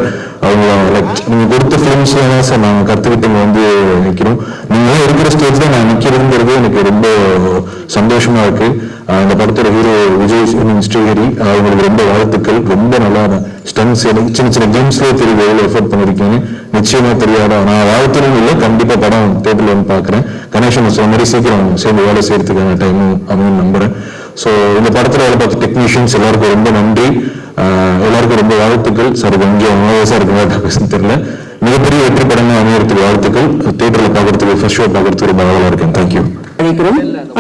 அவங்க நீங்க கொடுத்த ஃபிலிம்ஸ்ல தான் சார் நாங்கள் கற்றுக்கிட்டு வந்து நிற்கிறோம். நீங்க இருக்கிற ஸ்டேஜ் தான் நான் நிற்கிறதுங்கிறது எனக்கு ரொம்ப சந்தோஷமா இருக்கு. இந்த படத்தோட ஹீரோ விஜய் ஸ்ரீஹரி, அவங்களுக்கு ரொம்ப வாழ்த்துக்கள். ரொம்ப நல்லா ஸ்டன்ஸ் எனக்கு சின்ன சின்ன கேம்ஸ்லேயே தெரியுது எவ்வளோ எஃபர்ட் பண்ணியிருக்கீங்கன்னு. நிச்சயமா தெரியாதா, நான் வாழ்த்துறதும் இல்லை, கண்டிப்பா படம் தேட்டரில் வந்து பார்க்குறேன். கணேசன் சொன்ன மாதிரி சீக்கிரம் சேர்ந்து வேலை செய்யறதுக்கான டைமும் அப்படின்னு நம்புறேன். ஸோ இந்த படத்தில் வேலை பார்த்த டெக்னீஷியன்ஸ் எல்லாருக்கும் ரொம்ப நன்றி, எல்லாருக்கும் ரொம்ப வாழ்த்துக்கள். சார் கொஞ்சம் நோவஸாக இருக்கிறதா பேசுன்னு தெரியல. மிகப்பெரிய வெற்றி படங்கள் அமையறதுக்கு வாழ்த்துக்கள். தேட்டரில் பார்க்கறதுக்கு ஃபர்ஸ்ட் ஷோ பார்க்கறதுக்கு ரொம்ப நல்லா இருக்கேன். தேங்க்யூ.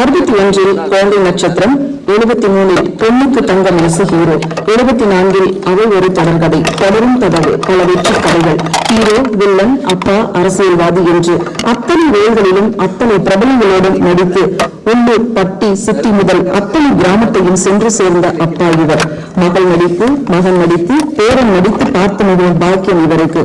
61 குழந்தை நட்சத்திரம், 73 பொண்ணுக்கு தங்க மனசு ஹீரோ, 74 அவை ஒரு தொடர்கதை, தொடரும் கதவு, பல வெற்றி கதைகள், ஹீரோ, வில்லன், அப்பா, அரசியல்வாதி என்று அத்தனை ரோல்களிலும் அத்தனை பிரபலங்களோடும் நடித்து உள்ளூர், பட்டி, சிட்டி முதல் அத்தனை கிராமத்தையும் சென்று சேர்ந்த அப்பா இவர். மகள் நடிப்பு, மகன் நடிப்பு, பேரன் நடித்து பார்த்து மிகவும் பாக்கியம் இவருக்கு.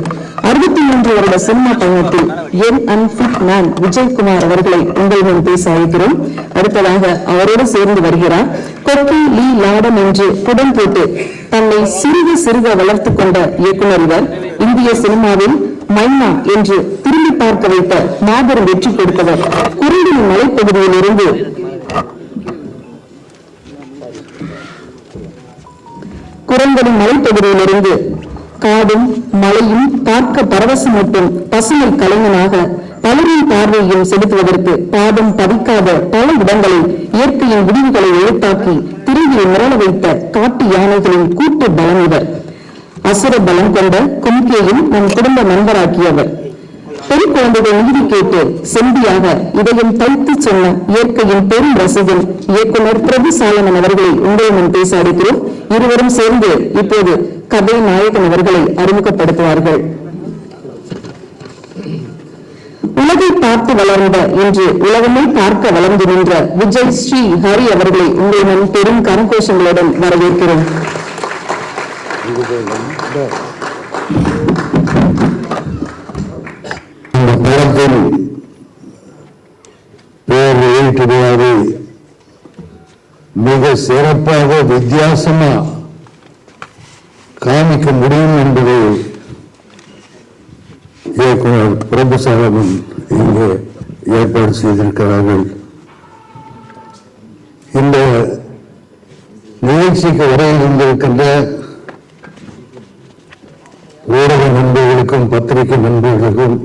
63 வருட சினிமா பயணத்தில் young and fit man Vijayakumar அவர்களை உங்கள் முன் பேச அழைக்கிறோம். அடுத்ததாக அவரோடு சேர்ந்து வருகிறார் கொக்கி லீ லாடம் என்று புடம் போட்டு தன்னை சிறுக சிறுக வளர்த்துக் கொண்ட இயக்குனர் இவர். இந்திய சினிமாவில் மைனா என்று திரும்பி பார்க்க வைத்த மாபெரும் வெற்றி கொடுத்தவர். குருவின் மலைப்பகுதியில் இருந்து குரங்கனின் மலைப்பகுதியிலிருந்து காடும் மலையும் பார்க்க பரவசமூட்டும் பசுமை கலைஞனாக பலரின் பார்வையையும் செலுத்துவதற்கு பாதம் பதிக்காத பல இடங்களில் இயற்கையின் விடிவுகளை எழுத்தாக்கி திருவியை மிரள வைத்த காட்டு யானைகளின் கூட்டு பலம் இவர். அசுர பலம் கொண்ட கும்கேயும் நம் குடும்ப நண்பராக்கியவர். பெண் குழந்தைகள் நீதி கேட்டு செம்பியாக இதயம் தைத்து சொன்ன இயற்கையின் பெரும் ரசிகன் இயக்குனர் பிரபு சாலமன் அவர்களை உங்கள் முன் பேச அழைக்கிறோம். இருவரும் சேர்ந்து இப்போது கதை நாயகன் அவர்களை அறிமுகப்படுத்துவார்கள். உலகை பார்த்து வளர்ந்த இன்று உலகமே பார்க்க வளர்ந்து நின்ற விஜய் ஸ்ரீ ஹரி அவர்களை உங்கள் முன் பெரும் கரகோஷங்களுடன் வரவேற்கிறோம். இந்த படத்தில் பேர் வெளியிட்டது மிக சிறப்பாக வித்தியாசமா காமிக்க முடியும் என்பதை இயக்குனர் பிரபு சாலமன் இங்கே ஏற்பாடு செய்திருக்கிறார்கள். இந்த நிகழ்ச்சிக்கு வரையில் இருந்திருக்கின்ற ஊடக நண்பர்களுக்கும் பத்திரிகை நண்பர்களுக்கும்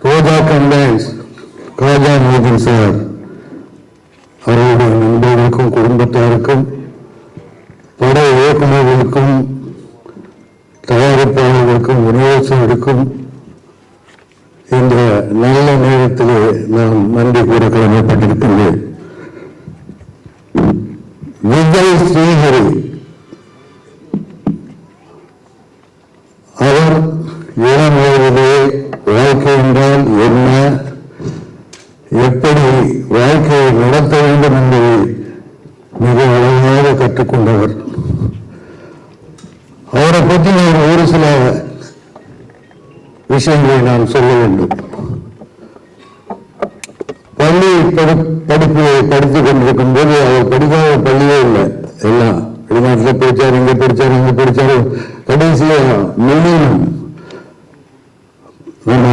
ரோஜா கண்டன்ஸ் காஜா மோகன் சார் அவருடைய நண்பர்களுக்கும் குடும்பத்தாருக்கும் பட இயக்குநர்களுக்கும் தயாரிப்பாளர்களுக்கும் விநியோகஸ்தர்களுக்கும் இந்த நல்ல நேரத்திலே நான் நன்றி கூற கடமைப்பட்டிருக்கின்றேன். விஜய் ஸ்ரீஹரி அவர் இளம் வயதிலே வாழ்க்கை என்றால் என்ன, எப்படி வாழ்க்கையை நடத்த வேண்டும் என்பதை மிக அழகாக கற்றுக்கொண்டவர். அவரை பற்றி நான் ஒரு சில விஷயங்களை நான் சொல்ல வேண்டும். பள்ளி படிப்பு படித்துக் கொண்டிருக்கும் போது அவர் படிக்காத பள்ளியே இல்லை. எல்லாம் வெளிநாட்டில் படித்தார், இங்கே படித்தார், இங்கே படித்தார். கடைசியாக மில்லியம் நம்ம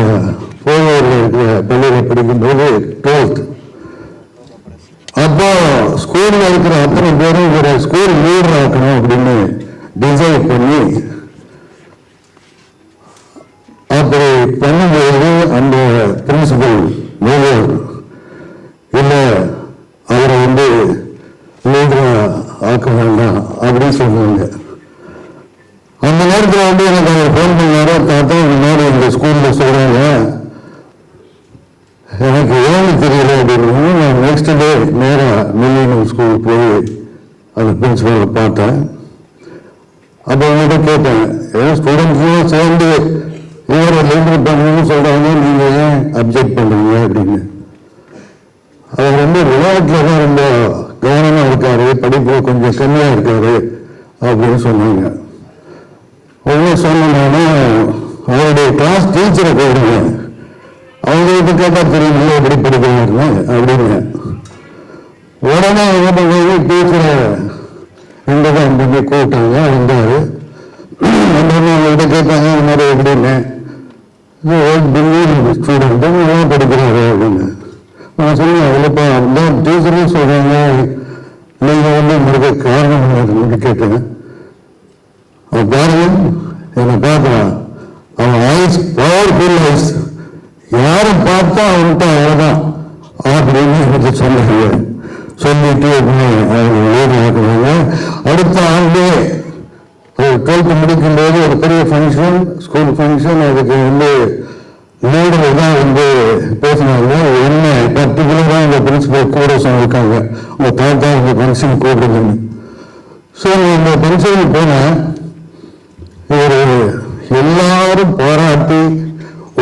போயூரில் இருக்கிற பள்ளியில் படிக்கும்போது 12th அப்போ ஸ்கூலில் இருக்கிற அத்தனை பேரும் ஒரு ஸ்கூல் லீடர் ஆக்கணும் அப்படின்னு டிசைட் பண்ணி அப்படி பண்ணும்போது அந்த பிரின்சிபல் மேஜர் இல்லை அவரை லீடரா ஆக்க வேண்டாம் அப்படின்னு சொன்னாங்க. அந்த நேரத்தில் எனக்கு அவர் ஃபோன் பண்ணாரோ தாத்தா இந்த மாதிரி இந்த ஸ்கூல்ல சொல்றாங்க, எனக்கு ஏன்னு தெரியல அப்படின்னு. நான் நெக்ஸ்ட் டே நேராக மில்லியனம் ஸ்கூல் போய் அந்த பிரின்சிபலை பார்த்தேன். அப்போ அவங்ககிட்ட கேட்டேன், ஏன் ஸ்டூடெண்ட்ஸும் சேர்ந்து இவரை லீடர் பண்ணணும்னு சொல்றாங்க, நீங்க ஏன் அப்ஜெக்ட் பண்றீங்க அப்படின்னு. அவர் விளையாட்டுல தான் ரொம்ப கவனமா இருக்காரு, படிப்பு கொஞ்சம் கம்மியா இருக்காரு அப்படின்னு சொன்னாங்க. ஒவ்வொரு சொன்னா அவருடைய கிளாஸ் டீச்சரை போடுங்க, அவங்ககிட்ட கேட்டா தெரியும் எப்படி படிக்கிறாருன்னு அப்படின்னு. உடனே என்ன பண்ணி டீச்சரை இங்கதான் பண்ணி கூப்பிட்டாங்க. வந்தாரு, அவங்ககிட்ட கேட்டாங்க இந்த மாதிரி எப்படின்னு. ஸ்டூடெண்ட் நல்லா படிக்கிறாரு அப்படின்னு நான் சொன்னேன். இல்லைப்பா அந்த டீச்சரும் சொல்றாங்க, நீங்க உங்களுக்கு காரணம் கேட்டேன். சொன்னாங்க. சொல்லிட்டு அவங்க ஆக்குனாங்க. அடுத்த ஆண்டு 12th முடிக்கும்போது ஒரு பெரிய ஃபங்க்ஷன், ஸ்கூல் ஃபங்க்ஷன், அதுக்கு லீடர் தான் பேசினாங்க. என்ன பர்டிகுலராக இந்த பிரின்சிபல் கூட சொல்லியிருக்காங்க, உங்க தாத்தா இந்த ஃபங்க்ஷன் கூப்பிடுதுன்னு. ஸோ இந்த ஃபங்க்ஷனுக்கு போனேன். ஒரு எல்லாரும் பாராட்டி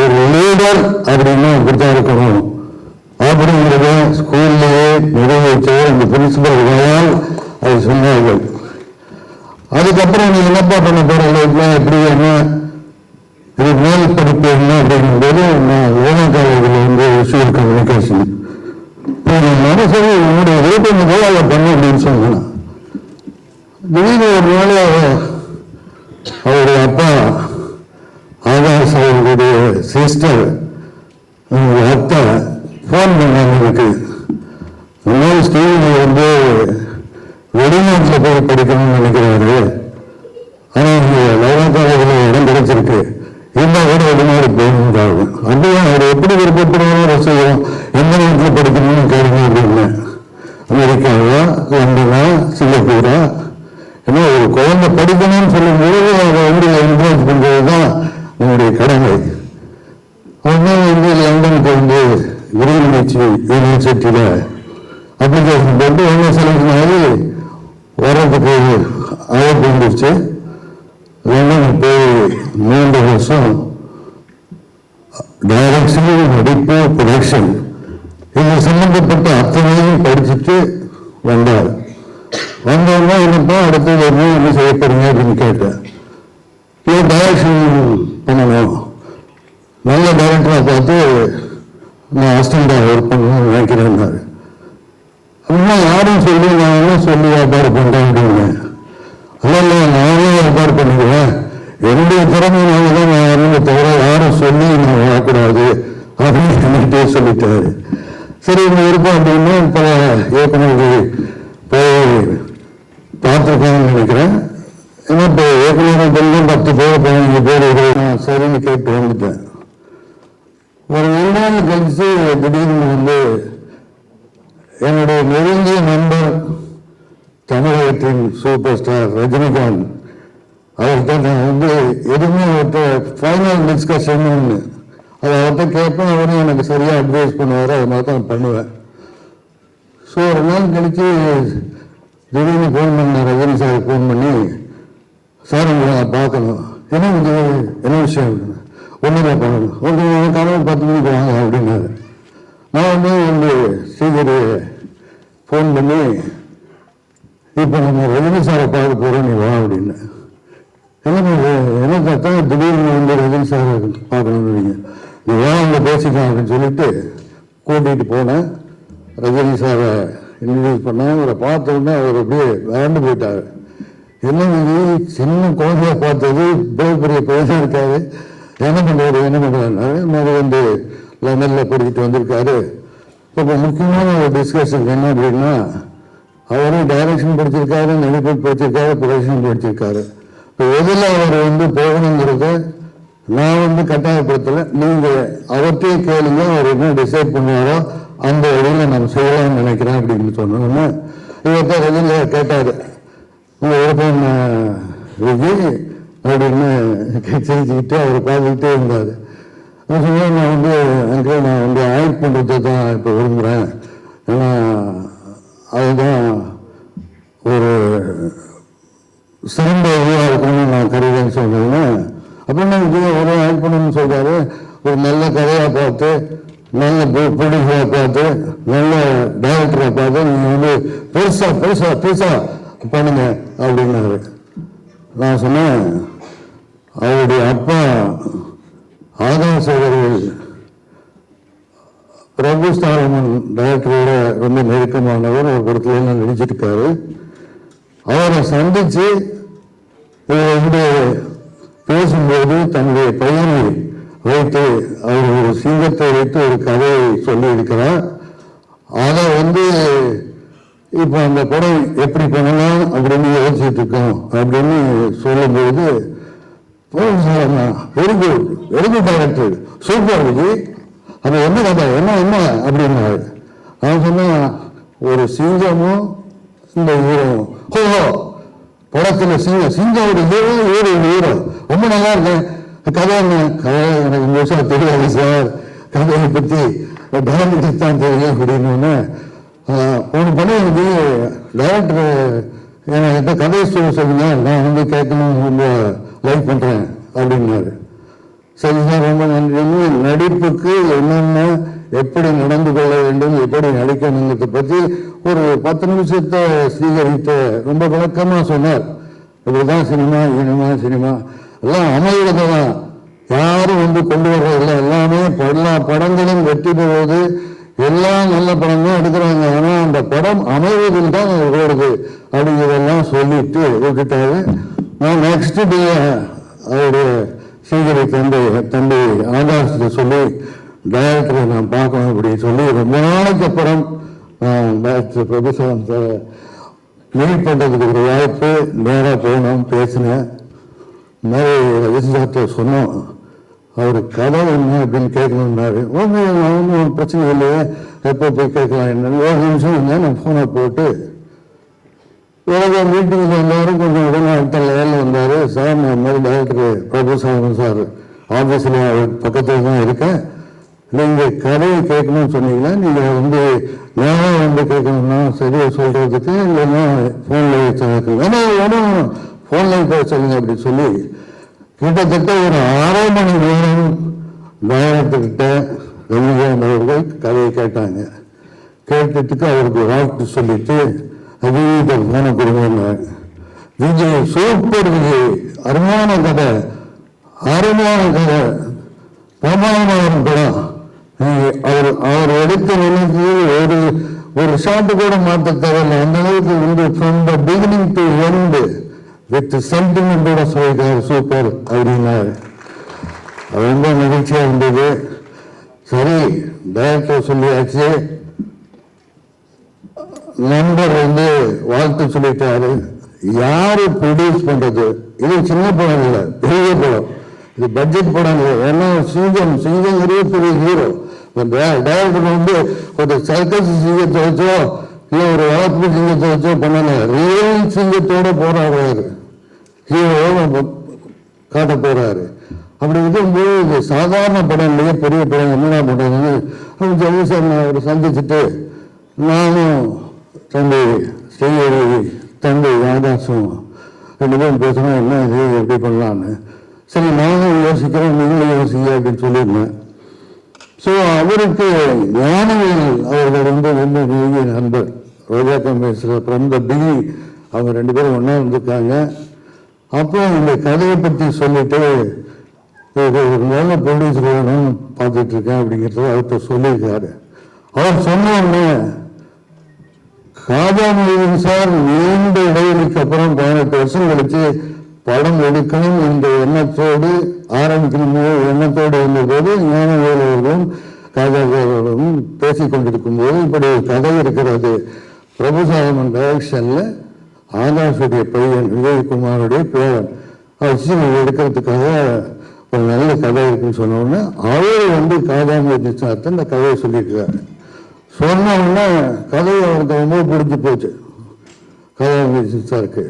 ஒரு லீடர் அப்படின்னா இப்படித்தான் இருக்கணும் அப்படிங்கிறத ஸ்கூல்லேயே நிறைவேற்ற இந்த பிரின்சிபல் அது சொன்னார்கள். அதுக்கப்புறம் நீ என்னப்பா பண்ண போற எப்படி என்ன இது மேல் படிப்பு என்ன அப்படிங்கும்போது நான் ஓனா காலேஜில் விஷுவல் கம்யூனிகேஷன் சரி உங்களுடைய விருப்பம் போது அதை பண்ண அப்படின்னு சொன்னேன். திடீர்னு ஒரு நாள் அவருடைய அப்பா ஆகாஷ் அவர்களுடைய சிஸ்டர் அத்தை ஃபோன் பண்ணாங்க எனக்கு. இந்த மாதிரி ஸ்டீவன் வெளிநாட்டில் போய் படிக்கணும்னு நினைக்கிறாரு, ஆனால் இங்கே லோனா காலேஜில் இடம் கிடைச்சிருக்கு, இருந்தால் கூட வெளிநாடு போகணுன்றாங்க. அப்படியே அவர் எப்படி விருப்பப்படுவாரோ செய்யும். எந்த நாட்டில் படிக்கணும்னு கேளுங்க அப்படின்னு. அமெரிக்காவா, லண்டனா, சிங்கப்பூரா, ஏன்னா ஒரு குழந்தை படிக்கணும்னு சொல்லும்போது அதை என்கரேஜ் பண்ணுறது தான் நம்முடைய கடமை. உடனே லண்டனுக்கு யூனிவர்சிட்டியில் அப்ளிகேஷன் போட்டு ஒன்று செலக்ஷன் ஆகி வர்றதுக்கு அழைப்பு வந்துருச்சு. லண்டனுக்கு போய் 3 வருஷம் டைரக்ஷன், நடிப்பு, ப்ரொடக்ஷன் இது சம்பந்தப்பட்ட அத்தனையும் படிச்சுட்டு வந்தார். வந்தோன்னா என்னப்பா அடுத்தது என்ன செய்ய போறீங்க அப்படின்னு கேட்டேன். இது டைரக்ஷன் பண்ணணும், நல்ல டைரக்டராக பார்த்து நான் அசிஸ்டண்டாக ஒர்க் பண்ணணும்னு நினைக்கிறேன்னாரு. அப்படின்னா யாரும் சொல்லி நான் சொல்லி ஏற்பாடு பண்ணுறேன் அப்படின்னு. அதெல்லாம் நானே ஏற்பாடு பண்ணிக்குவேன், என்னுடைய திறமையினால தான் நான் வரணுமே தவிர யாரும் சொல்லி நான் வரக்கூடாது அப்படின்னு என்கிட்டே சொல்லிட்டாரு. சரி இங்கே இருப்போம் அப்படின்னு பல இயக்குநர்கள் போய் பார்த்துருக்காங்கன்னு நினைக்கிறேன். ஏன்னா இப்போ இயக்குநர்கள் 10 பேர் 15 பேர் நான் சரின்னு கேட்டு வந்துட்டேன். ஒரு 2 நாள் கழிச்சு திடீர்னு என்னுடைய நெருங்கிய நண்பர் தமிழகத்தின் சூப்பர் ஸ்டார் ரஜினிகாந்த் அவர்கிட்ட நான் எதுவுமே அவர்கிட்ட ஃபைனல் டிஸ்கஷன் ஒன்று அதை அவர்கிட்ட கேட்பேன். அவரும் எனக்கு சரியாக அட்வைஸ் பண்ணுவார், அது மாதிரி தான் பண்ணுவேன். ஸோ ஒரு நாள் கழிச்சு திடீர்னு ஃபோன் பண்ணேன், ரஜினி சார் ஃபோன் பண்ணி, சார் உங்களை நான் பார்க்கணும். ஏன்னா என்ன விஷயம் ஒன்றுமே பண்ணணும், உங்களுக்கு கனவு 10 மணிக்கு வாங்க அப்படின்னாரு. நான் ஸ்ரீதரி ஃபோன் பண்ணி இப்போ நம்ம ரஜினி சாரை பார்க்க போகிறோம், நீ வா அப்படின்னு. என்ன பார்த்தா திடீர்னு ரஜினி சாரை பார்க்கணும்னு நீ வா அங்கே பேசிக்கலாம் அப்படின்னு சொல்லிட்டு கூட்டிகிட்டு போனேன். ரஜினி சாரை இன்ட்ரடியூஸ் பண்ணேன். அவரை பார்த்த உடனே அவர் அப்படியே விளையாண்டு போயிட்டார். என்ன சின்ன குழந்தைய பார்த்தது பெரிய பையனாக இருக்காரு, என்ன பண்ணுறாரு மாதிரி லண்டனில் படிக்கிட்டு வந்திருக்காரு. இப்போ முக்கியமான ஒரு டிஸ்கஷன் என்ன அப்படின்னா, அவரும் டைரக்ஷன் படிச்சிருக்காரு, நடிப்பு படிச்சிருக்காரு, ப்ரொடக்ஷன் படிச்சிருக்காரு. இப்போ எதில் அவர் போகணுங்கிறத நான் கட்டாயப்படுத்தலை, நீங்கள் அவர்கிட்டயே கேளுங்க, அவர் என்ன டிசைட் பண்ணுவாரோ அந்த வழியில் நம்ம செய்யலாம்னு நினைக்கிறேன் அப்படின்னு சொன்னோன்னு இவர்கிட்ட ரஜினி கேட்டார், உங்கள் விருப்பம் விஜய் அப்படின்னு செஞ்சுக்கிட்டு அவர் பார்த்துக்கிட்டே இருந்தார். சொன்னால் நான் அங்கே நான் ஆக்ட் பண்ணுறது தான் இப்போ விரும்புகிறேன், ஏன்னா அதுதான் ஒரு சிறந்த இதுவாக இருக்கணும்னு நான் கருதுன்னு சொல்கிறேன்னா. அப்படின்னா ஒரு ஆக்ட் பண்ணணும்னு சொல்கிறாரு. ஒரு நல்ல கதையாக பார்த்து, நல்ல ப்ரொடியூசராக பார்த்து, நல்ல டைரக்டரை பார்த்து நீங்கள் பெருசாக பண்ணுங்க அப்படின்னாரு. நான் சொன்னேன், அவருடைய அப்பா ஆகாஷ் அவர்கள் பிரபு ஸ்டாரமன் டைரக்டரோட ரொம்ப நெருக்கமானவர், ஒரு படத்துல எல்லாம் நடிச்சிருக்காரு. அவரை சந்திச்சு பேசும்போது தன்னுடைய பையனை வைத்து அவர் ஒரு சிங்கத்தை வைத்து ஒரு கதையை சொல்லி இருக்கிறார். அதை இப்போ அந்த படம் எப்படி பண்ணலாம் அப்படின்னு யோசிச்சுட்டு இருக்கோம் அப்படின்னு சொல்லும்போது, very good director, super Vijay, அது என்ன கதை என்ன அப்படின்னாரு. அவன் சொன்னா ஒரு சிங்கமும் இந்த ஹீரோவும் ஹோ படத்துல சிங்கம் ஒரு ஹீரோ ஒரு ஹீரோ ரொம்ப நல்லா இருக்கேன். கதை என்ன? கதை எனக்கு முழுசா தெரியாது சார், கதையை பத்தி டைரக்டர் தான் தெரியும் அப்படின்னு ஒன்று பண்ண எனக்கு டைரக்டர் என்கிட்ட கதையை சொல்லுங்க, நான் வந்து கேட்கணும் ரொம்ப லைக் பண்றேன் அப்படின்னாரு. சரி சார் ரொம்ப நன்றி. நடிப்புக்கு என்னென்ன எப்படி நடந்து கொள்ள வேண்டும், எப்படி நடிக்கணுங்கிறத பற்றி ஒரு 10 நிமிஷத்தை ஸ்ரீகரித்த ரொம்ப விளக்கமா சொன்னார். இப்படிதான் சினிமா சினிமா எல்லாம் அமைகிறது தான், யாரும் வந்து கொண்டு வர்றதில்லை. எல்லாமே எல்லா படங்களும் வெற்றி பெறுவது, எல்லாம் நல்ல படம் தான் எடுக்கிறாங்க, ஆனா அந்த படம் அமைவதில் தான் ஓடுது அப்படிங்கிறதெல்லாம் சொல்லிட்டு விட்டுட்டாரு. நான் நெக்ஸ்ட் டே அவருடைய ஸ்ரீகரி தம்பி ஆகாஷத்தை சொல்லி டைரக்டரை நான் பார்க்கணும் அப்படின்னு சொல்லி ரொம்ப நாளைக்கு அப்புறம் டைரக்டர் பிரபுசாமி சார் மீட் பண்ணுறதுக்கு ஒரு வாய்ப்பு, நேராக போனோம், பேசினேன். இந்த மாதிரி ரஜினிகார்ட்ட சொன்னோம், அவர் கதை என்ன அப்படின்னு கேட்கணுன்னாரு. ஒன்றும் பிரச்சனை இல்லையே, எப்போ போய் கேட்கலாம் என்னன்னு ஒரு நிமிஷம் இருந்தேன். நான் ஃபோனை போட்டு வேறு மீட்டிங்கில் எல்லாரும் கொஞ்சம் உடனே அடுத்த லெவலில் வந்தார். சார் நான் இந்த மாதிரி டைரக்டர் பிரபுசாமி சார் ஆஃபீஸில் அவர் பக்கத்தில் தான் இருக்கேன், நீங்கள் கதையை கேட்கணும்னு சொன்னீங்கன்னா நீங்கள் வந்து நேரம் வந்து கேட்கணும்னா சரியாக சொல்கிறதுக்கு இல்லைன்னா ஃபோனில் வச்சு ஏன்னா வேணும் ஃபோனில் பேச சொல்லுங்க அப்படின்னு சொல்லி கிட்டத்தட்ட ஒரு 1/2 மணி நேரம் டைரக்டர்கிட்ட ரஜினிகாந்த் அவர்கள் கதையை கேட்டாங்க. கேட்டதுக்கு அவருக்கு வாழ்த்து சொல்லிட்டு அஜித் போன கொடுங்க, விஜய் சூப்பர் விஜய், அருமையான கதை, பிரமாதமான படம், அவர் எடுத்த நிலைக்கு ஒரு ஷாட்டு கூட மாற்ற தேவையில்லை, அந்த அளவுக்கு வந்து from the beginning to end with சென்டிமெண்டோட சொல்லிட்டாரு சூப்பர் அப்படின்னாரு. அது ரொம்ப மகிழ்ச்சியா இருந்தது. சரி டைரக்டர் சொல்லியாச்சு, நண்பர் வந்து வாழ்த்து சொல்லிட்டாரு. யாரு ப்ரொடியூஸ் பண்றது? இது சின்ன படம் இல்லை, பெரிய படம், இது பட்ஜெட் படம் இல்லை. ஏன்னா சிங்கம் பெரிய ஹீரோ. டைரக்டர் வந்து ஒரு சர்க்கஸ் சிங்கத்தை வச்சோ இல்லை ஒரு வளர்ப்பு சிங்கத்தை வச்சோ பண்ணல, ரியல் சிங்கத்தோட போராடுறாரு, ஹீரோ காட்ட போறாரு. அப்படி இருக்கும்போது இது சாதாரண படம் இல்லையே, பெரிய படம் என்னடா பண்றது அப்படின்னு சொல்லி சார் நான் அவரை சந்திச்சுட்டு நானும் தம்பி ஸ்ரீஹரி தம்பி ஆகாசும் 2 பேரும் பேசணும், என்ன இது எப்படி பண்ணலான்னு. சரி நானும் யோசிக்கிறேன், நீங்களும் யோசிங்க அப்படின்னு சொல்லியிருந்தேன். ஸோ அவருக்கு ஞானவேல் அவர்கள் வந்து ரொம்ப நெருங்கிய நண்பர், ரோஜா கம்பெனிஸில் ஃப்ரம் த பிகினிங் அவங்க 2 பேரும் ஒன்றா இருந்திருக்காங்க. அப்போ இந்த கதையை பற்றி சொல்லிட்டு ஒரு நல்ல ப்ரொடியூசர் வேணும்னு பார்த்துட்டு இருக்கேன் அப்படிங்கிறத அவர்கிட்ட சொல்லியிருக்காரு. அவர் சொன்ன காஜா மொய்தீன் சார் நீண்ட இடைவெளிக்கு அப்புறம் 18 வருஷம் கழிச்சு படம் எடுக்கணும் என்ற எண்ணத்தோடு ஆரம்பிக்கணும் எண்ணத்தோடு இருந்தபோது ஞானவேல் அவர்களும் காஜா அவர்களும் பேசிக் கொண்டிருக்கும் போது இப்படி ஒரு கதை இருக்கிறது, பிரபுசாமன் டைரக்ஷன்ல ஆகாஷுடைய பையன் விஜயகுமாருடைய பேரன் வச்சு எடுக்கிறதுக்காக ஒரு நல்ல கதை இருக்குன்னு சொன்ன உடனே அவர் வந்து காஜா மொய்தீன் சார்ட்ட இந்த கதையை சொல்லியிருக்கிறாரு. சொன்ன உடனே கதையை அவருக்கு ரொம்ப பிடிச்சி போச்சு காஜா மொய்தீன் சாருக்கு.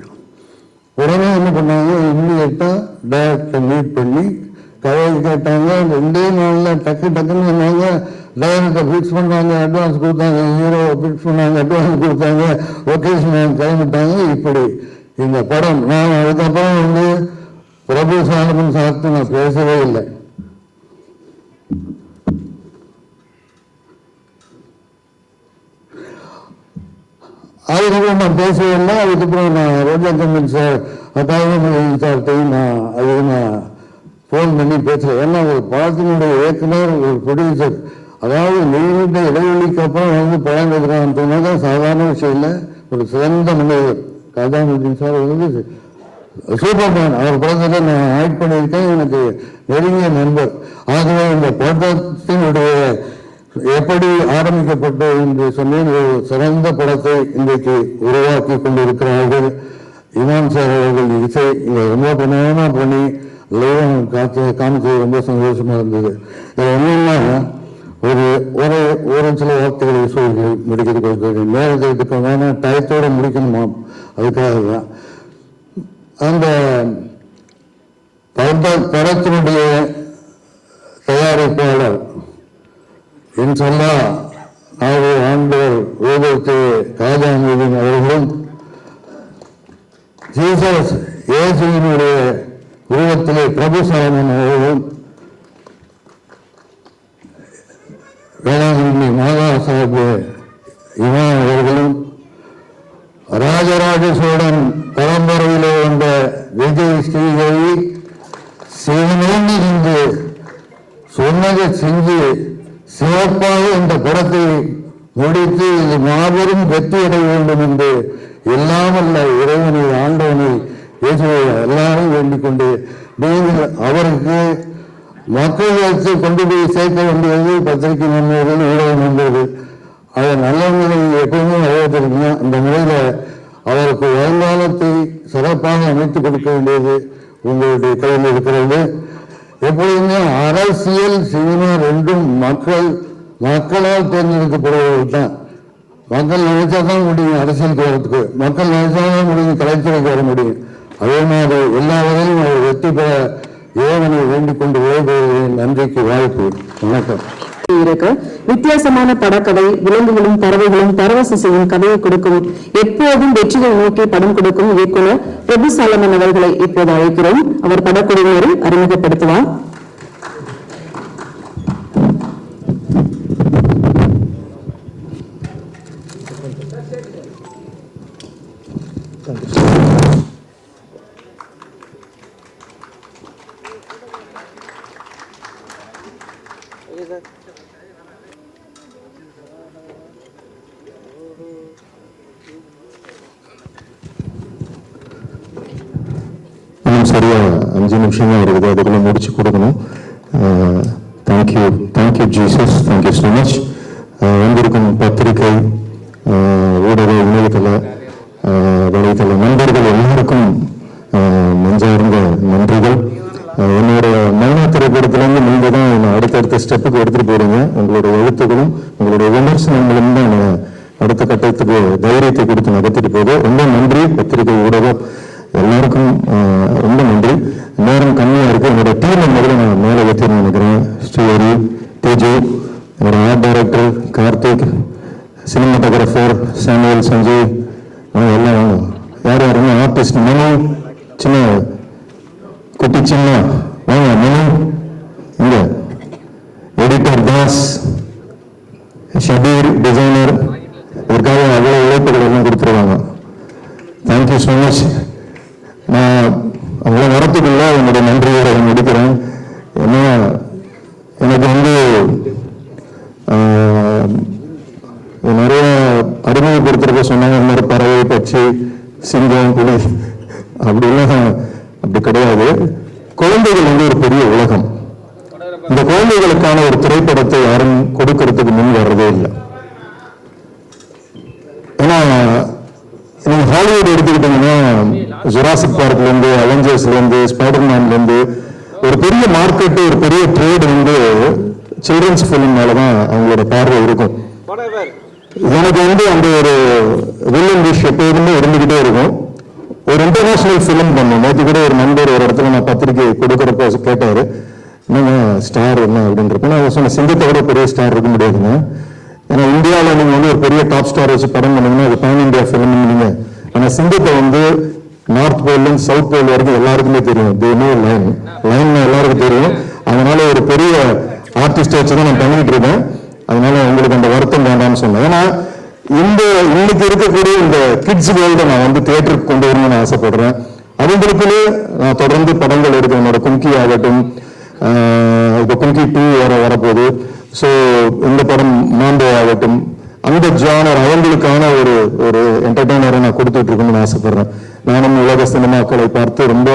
உடனே என்ன பண்ணாங்க, இம்மிடியேட்டா டைரக்டரை மீட் பண்ணி கதையை கேட்டாங்க. 2 நாளில் டக்குன்னு சொன்னாங்க, டைரக்டர் ஃபிக்ஸ் பண்ணாங்க, அட்வான்ஸ் கொடுத்தாங்க, ஹீரோ ஃபிக்ஸ் பண்ணாங்க, அட்வான்ஸ் கொடுத்தாங்க, லொக்கேஷன் கிளம்பிட்டாங்க. இப்படி இந்த படம் நான் அதுக்கப்புறம் வந்து பிரபு சாலமன் சார்த்து நான் பேசவே இல்லை. அதுக்கப்புறம் நான் பேசவே இல்லை. அதுக்கப்புறம் நான் ரோஜா கம்பெனி சார் சார்ட்டையும் நான் அதிகமாக ஃபோன் பண்ணி பேசுகிறேன். ஏன்னா ஒரு படத்தினுடைய இயக்குனர் ஒரு ப்ரொடியூசர், அதாவது நீண்ட இடைவெளிக்கு அப்புறம் வந்து படம் எடுக்கிறான்னு சாதாரண விஷயம் இல்லை. ஒரு சிறந்த மனிதர் காஜா மொய்தீன் சார் வந்து சூப்பர்மேன், அவர் படத்தை நான் ஆக்ட் பண்ணியிருக்கேன், எனக்கு நெருங்கிய நண்பர். ஆகவே இந்த படத்தினுடைய எப்படி ஆரம்பிக்கப்பட்டது என்று சொன்னேன். ஒரு சிறந்த படத்தை இன்றைக்கு உருவாக்கி கொண்டிருக்கிறார்கள். இமான் சார் அவர்கள் இசை ரொம்ப பிரமாதமாக பண்ணி லைவ் காமிச்சது ரொம்ப சந்தோஷமா இருந்தது. என்னன்னா ஒரு சில வார்த்தைகளை சொல்லி முடிக்கிறது கொஞ்சம் நேரத்தை எடுக்கும், ஏன்னா டயத்தோடு முடிக்கணுமா, அதுக்காக தான். அந்த படத்தினுடைய தயாரிப்பாளர் இன்ஷல்லா ஆண்டவர் வேதத்தை காஜாமுதீன் அவர்களும் ஜீசஸ் இயேசுவினுடைய உருவத்திலே பிரபு சாலமன் அவர்களும் வேளாங்கண்ணி மாதா சாஹிப் இமாம் அவர்களும் ராஜராஜ சோழன் பரம்பரையிலே வந்த விஜய் ஸ்ரீஹரி சிவனேந்து சென்று சொன்னதை செஞ்சு சிறப்பாக இந்த படத்தை முடித்து இது மாபெரும் வெற்றியடைய வேண்டும் என்று எல்லாமல்ல இறைவனை ஆண்டவனை இயேசுவை எல்லாரும் வேண்டிக் கொண்டு நீங்கள் அவருக்கு மக்களுக்கு கொண்டு போய் சேர்க்க வேண்டியது பத்திரிகை நண்பர்கள், ஊடக நண்பர்கள், அதை நல்லவங்களை எப்பவுமே வரவேற்றிருக்கீங்க. அந்த முறையில் அவருக்கு வருங்காலத்தை சிறப்பாக அமைத்துக் கொடுக்க வேண்டியது உங்களுடைய கையில் இருக்கிறது. எப்பொழுதுமே அரசியல் சினிமா ரெண்டும் மக்களால் தேர்ந்தெடுக்கப்படுவர்கள் தான். மக்கள் நினைச்சா தான் முடியும் அரசியலுக்கு வரத்துக்கு, மக்கள் நினைச்சாதான் முடியும் கலைத்துறைக்கு வர முடியும். அதே மாதிரி எல்லா வகையிலும் அவர் வெற்றி பெற இறைவனை வேண்டிக் கொண்டு விளைவுகிறேன். நன்றிக்கு வாய்ப்பு. வணக்கம். இருக்கு வித்தியாசமான படக்கதை, விலங்குகளும் பறவைகளும் பரவச செய்யும் கதையை கொடுக்கும், எப்போதும் வெற்றியை நோக்கி படம் கொடுக்கும் இயக்குனர் பிரபு சாலமன் அவர்களை இப்போது அழைக்கிறோம். அவர் படக்குழுவினரை அறிமுகப்படுத்துவார். சரியா 5 நிமிஷம் தான் இருக்குது, அதுக்குள்ள முடிச்சு கொடுக்கணும். Thank you Jesus, thank you so much. வந்திருக்கும் பத்திரிகை, ஊடக, இணையதள நண்பர்கள் எல்லாருக்கும் நெஞ்சார்ந்த நன்றிகள். என்னோட மைனா திரைப்படத்திலேருந்து நீங்கள் தான் என்னை அடுத்தடுத்த ஸ்டெப்புக்கு எடுத்துகிட்டு போகிறீங்க. உங்களுடைய எழுத்துக்களும் உங்களுடைய விமர்சனங்களும் தான் என்னை அடுத்த கட்டத்துக்கு தைரியத்தை கொடுத்து நகர்த்திட்டு போகுது. ரொம்ப நன்றி பத்திரிகை, ஊடகம் எல்லாருக்கும் ரொம்ப நன்றி. நேரம் கம்மியாக இருக்குது. என்னோட டீமை முதல்ல நான் மேலே ஏற்றின்னு நினைக்கிறேன். ஸ்ரீஹரி, தேஜு, என்னோட art director Karthik, cinematographer Samuel, Sanjay, எல்லாம் யார் யாருங்க, ஆர்டிஸ்ட் மனு, சின்ன குட்டி சின்ன வாங்க மனு, இங்கே எடிட்டர் தாஸ், ஷபீர், டிசைனர், இதற்காக அவ்வளோ உழைப்புகள் எல்லாம் கொடுத்துருவாங்க. Thank you so much. நான் அவ்வளோ வரத்துக்குள்ள என்னுடைய நன்றியோட முடிக்கிறேன். ஏன்னா எனக்கு நிறைய அறிமுகப்படுத்துறத சொன்னாங்க. இந்த மாதிரி பறவை, பட்சி, சிங்கம், புலி அப்படிலாம் அப்படி கிடையாது. குழந்தைகள் ஒரு பெரிய உலகம். இந்த குழந்தைகளுக்கான ஒரு திரைப்படத்தை யாரும் கொடுக்கறதுக்கு முன் வர்றதே இல்லை. ஏன்னா நீங்க ஹாலிவுட் எடுத்துக்கிட்டீங்கன்னா ஜுராசிக் பார்க்லேருந்து, அவெஞ்சர்ஸ்லேருந்து, ஸ்பைடர்மேன்லேருந்து ஒரு பெரிய மார்க்கெட்டு, ஒரு பெரிய ட்ரேட் சில்ட்ரன்ஸ் ஃபிலிம் மேலதான் அவங்களோட பார்வை இருக்கும். எனக்கு அந்த ஒரு வில்லன் விஷ் எப்போதுமே இருந்துகிட்டே இருக்கும். ஒரு இன்டர்நேஷனல் ஃபிலிம் பண்ணும். நேற்று கூட ஒரு நண்பர் ஒரு இடத்துல நான் பத்திரிகை கொடுக்குறப்ப கேட்டாரு, என்னங்க ஸ்டார் என்ன அப்படின்றப்ப நான் சொன்ன, சிங்கத்தை விட பெரிய ஸ்டார் இருக்க முடியாதுங்க. ஏன்னா இந்தியாவில் நீங்க ஒரு பெரிய டாப் ஸ்டார் வச்சு படம் பண்ணீங்கன்னா அது பேன் இந்தியா ஃபிலிம் நீங்க. ஆனா சிங்கத்தை நார்த் போல்லேருந்து சவுத் போல் வரைக்கும் எல்லாருக்குமே தெரியும். லைன் எல்லாருக்கும் தெரியும். அதனால ஒரு பெரிய ஆர்டிஸ்ட் வச்சு தான் நான் பண்ணிட்டு இருக்கேன். அதனால உங்களுக்கு அந்த வருத்தம் வேண்டாம்னு சொன்னேன். ஏன்னா இன்னைக்கு இருக்கக்கூடிய இந்த கிட்ஸ் வேர்ல்டை நான் தியேட்டருக்கு கொண்டு வரணும்னு ஆசைப்படுறேன். அவங்களுக்குள்ளே நான் தொடர்ந்து படங்கள் எடுக்கிறேன். என்னோட கும்கி ஆகட்டும், இப்போ கும்கி 2 வரப்போகுது. ஸோ இந்த படம் மாண்டோ ஆகட்டும், அந்த ஜானர் அவங்களுக்கான ஒரு என்டர்டைனரை நான் கொடுத்துட்டு இருக்கணும்னு ஆசைப்படுறேன். நானும் உலக சினிமாக்களை பார்த்து ரொம்ப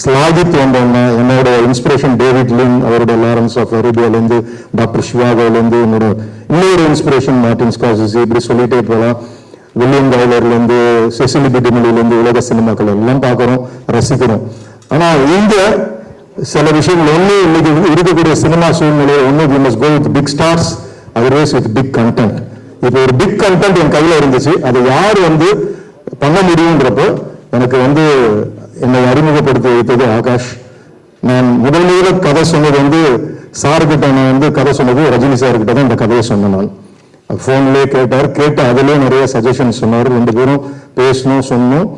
ஸ்லாகித்து வந்தோம்னா என்னோட இன்ஸ்பிரேஷன் டேவிட் லின், அவரோட லாரன்ஸ் ஆஃப் அரேபியாலேருந்து, டாக்டர் சிவாகோலேருந்து, இன்னொரு இன்ஸ்பிரேஷன் மார்டின் ஸ்கார்செஸி, இப்படி சொல்லிட்டே போகலாம். வில்லியம் கைலர்லேருந்து, செசிலி பி டிமிலிலேருந்து உலக சினிமாக்கள் எல்லாம் பார்க்குறோம், ரசிக்கிறோம். ஆனால் சில விஷயங்கள் ஒன்று இன்னைக்கு இருக்கக்கூடிய சினிமா சூழ்நிலையை ஒன்று we must go with big stars, otherwise with big content. இப்போ ஒரு பிக் கண்டென்ட் என் கையில் இருந்துச்சு, அதை யார் வந்து பண்ண முடியுன்றப்போ எனக்கு வந்து என்னை அறிமுகப்படுத்தி வைத்தது ஆகாஷ். நான் முதல்ல கதை சொன்னது வந்து சார்கிட்ட, நான் வந்து கதை சொன்னது ரஜினி சார்கிட்ட தான் இந்த கதையை சொன்னேன். நான் ஃபோன்லேயே கேட்டு அதுலேயே நிறைய சஜஷன் சொன்னார். 2 பேரும் பேசணும், சொன்னோம்,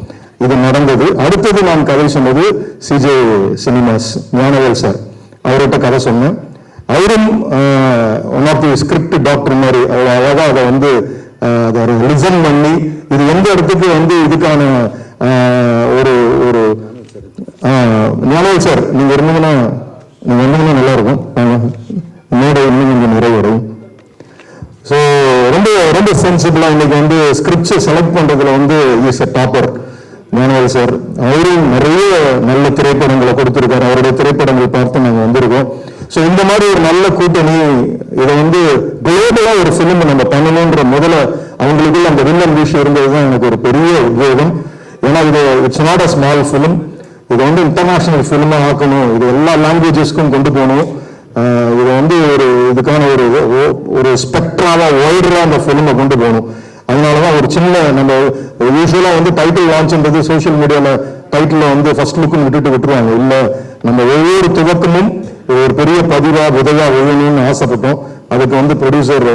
இது நடந்தது. அடுத்தது நான் கதை சொன்னது சிஜே சினிமாஸ் ஞானவேல் சார், அவர்கிட்ட கதை சொன்னேன். அவரும் one of the script doctor மாதிரி அவ்வளோ அழகாக அதை வந்து அதை லிசன் பண்ணி இது எந்த இடத்துக்கு வந்து இதுக்கான ஒரு ஒரு ஞானவேல் சார் நீங்கள் இருந்தீங்கன்னா நல்லா இருக்கும், மேடை இன்னும் கொஞ்சம் நிறைவடையும். ஸோ ரொம்ப ரொம்ப சென்சிபிளாக இன்னைக்கு வந்து ஸ்கிரிப்ட்ஸை செலக்ட் பண்ணுறதுல வந்து is a topper Gnanavel sir. அவரும் நிறைய நல்ல திரைப்படங்களை கொடுத்துருக்காரு, அவருடைய திரைப்படங்கள் பார்த்து நாங்கள் வந்திருக்கோம். ஸோ இந்த மாதிரி ஒரு நல்ல கூட்டணி, இதை வந்து குளோபலாக ஒரு ஃபிலிம் நம்ம பண்ணணுன்ற முதல்ல அவங்களுக்குள்ள அந்த வில்லன் விஷயம் இருந்தது தான் எனக்கு ஒரு பெரிய உத்வேகம். ஏன்னா இது it's not a small film, இதை வந்து இன்டர்நேஷனல் ஃபிலிமாக ஆக்கணும், இது எல்லா லாங்குவேஜஸ்க்கும் கொண்டு போகணும். இதை வந்து ஒரு இதுக்கான ஒரு ஸ்பெக்ட்ராவாக ஒய்டராக அந்த ஃபிலிமை கொண்டு போகணும். அதனாலதான் ஒரு சின்ன நம்ம யூஸ்வலா வந்து டைட்டில் லான்ச்ன்றது சோசியல் மீடியால டைட்டில் வந்து ஃபர்ஸ்ட் லுக்குன்னு விட்டுருவாங்க. இல்ல நம்ம ஒவ்வொரு துவக்கமும் ஒரு பெரிய பதிவா விதையா விழணும்னு ஆசைப்பட்டோம். அதுக்கு வந்து ப்ரொடியூசர்